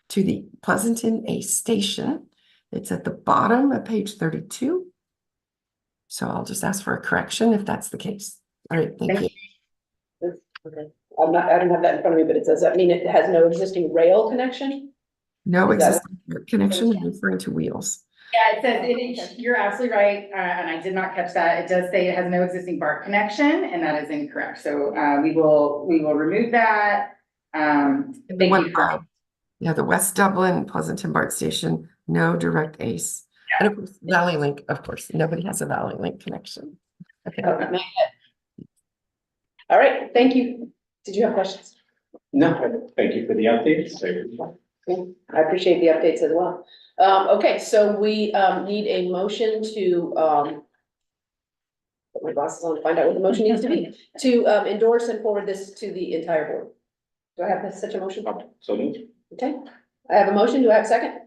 [SPEAKER 3] to the Pleasanton A station. It's at the bottom of page 32. So I'll just ask for a correction if that's the case. All right, thank you.
[SPEAKER 2] Okay. I don't have that in front of me, but it says that mean it has no existing rail connection?
[SPEAKER 3] No
[SPEAKER 2] Is that-
[SPEAKER 3] existing BART connection, I'm referring to wheels.
[SPEAKER 6] Yeah, it says, you're absolutely right, and I did not catch that. It does say it has no existing BART connection, and that is incorrect. So we will remove that. Thank you for.
[SPEAKER 3] Yeah, the West Dublin Pleasanton BART station, no direct ACE. And of course, Valley Link, of course, nobody has a Valley Link connection. Okay.
[SPEAKER 2] All right, thank you. Did you have questions?
[SPEAKER 7] No, thank you for the updates.
[SPEAKER 2] I appreciate the updates as well. Okay, so we need a motion to put my glasses on to find out what the motion needs to be, to endorse and forward this to the entire board. Do I have such a motion?
[SPEAKER 7] So moved.
[SPEAKER 2] Okay, I have a motion. Do I have a second?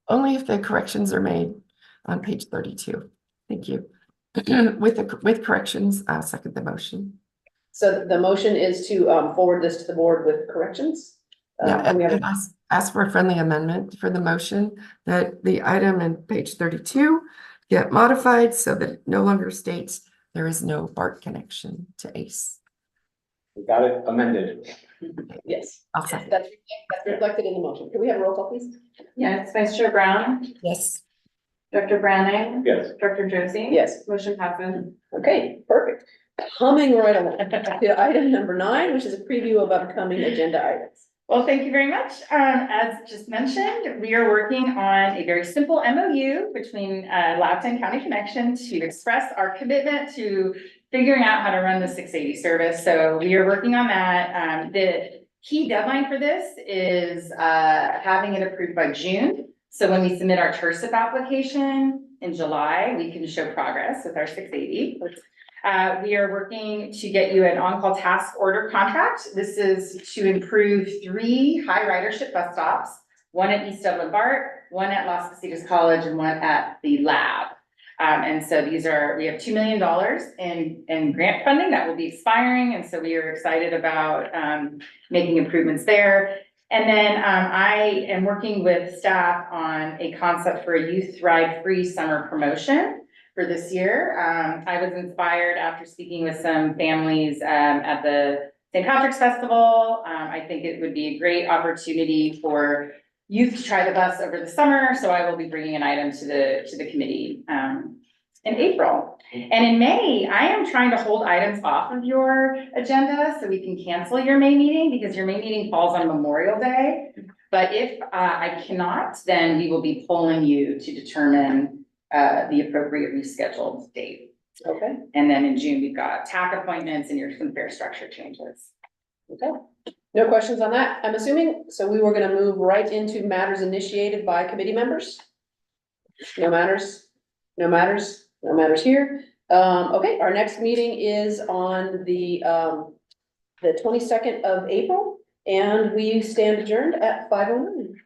[SPEAKER 3] Only if the corrections are made on page 32. Thank you. With corrections, I'll second the motion.
[SPEAKER 2] So the motion is to forward this to the board with corrections.
[SPEAKER 3] Yeah,
[SPEAKER 2] can we have
[SPEAKER 3] and ask for a friendly amendment for the motion that the item in page 32 get modified so that it no longer states there is no BART connection to ACE.
[SPEAKER 7] We got it amended.
[SPEAKER 2] Yes,
[SPEAKER 3] I'll second.
[SPEAKER 2] that's reflected in the motion. Can we have a roll call, please?
[SPEAKER 1] Yes, Vice Chair Brown,
[SPEAKER 3] Yes.
[SPEAKER 1] Director Browning,
[SPEAKER 7] Yes.
[SPEAKER 1] Director Josie.
[SPEAKER 2] Yes.
[SPEAKER 1] Motion passes.
[SPEAKER 2] Okay, perfect. Humming right along to item number 9, which is a preview of upcoming agenda items.
[SPEAKER 6] Well, thank you very much. As just mentioned, we are working on a very simple MOU between LAVTA and County Connection to express our commitment to figuring out how to run the 680 service. So we are working on that. The key deadline for this is having it approved by June. So when we submit our TERSIP application in July, we can show progress with our 680. We are working to get you an on-call task order contract. This is to improve 3 high ridership bus stops, one at East Dublin BART, one at Las Casitas College, and one at the lab. And so we have $2 million in grant funding that will be expiring. And so we are excited about making improvements there. And then I am working with staff on a concept for a Youth Thrive Free summer promotion for this year. I was inspired after speaking with some families at the St. Patrick's Festival. I think it would be a great opportunity for youth to try the bus over the summer. So I will be bringing an item to the committee in April. And in May, I am trying to hold items off of your agenda so we can cancel your May meeting because your May meeting falls on Memorial Day. But if I cannot, then we will be polling you to determine the appropriate rescheduled date.
[SPEAKER 2] Okay.
[SPEAKER 6] And then in June, we've got TAC appointments and some fare structure changes.
[SPEAKER 2] Okay. No questions on that, I'm assuming. So we were going to move right into matters initiated by committee members. No matters, no matters, no matters here. Okay, our next meeting is on the 22nd of April, and we stand adjourned at 5:09.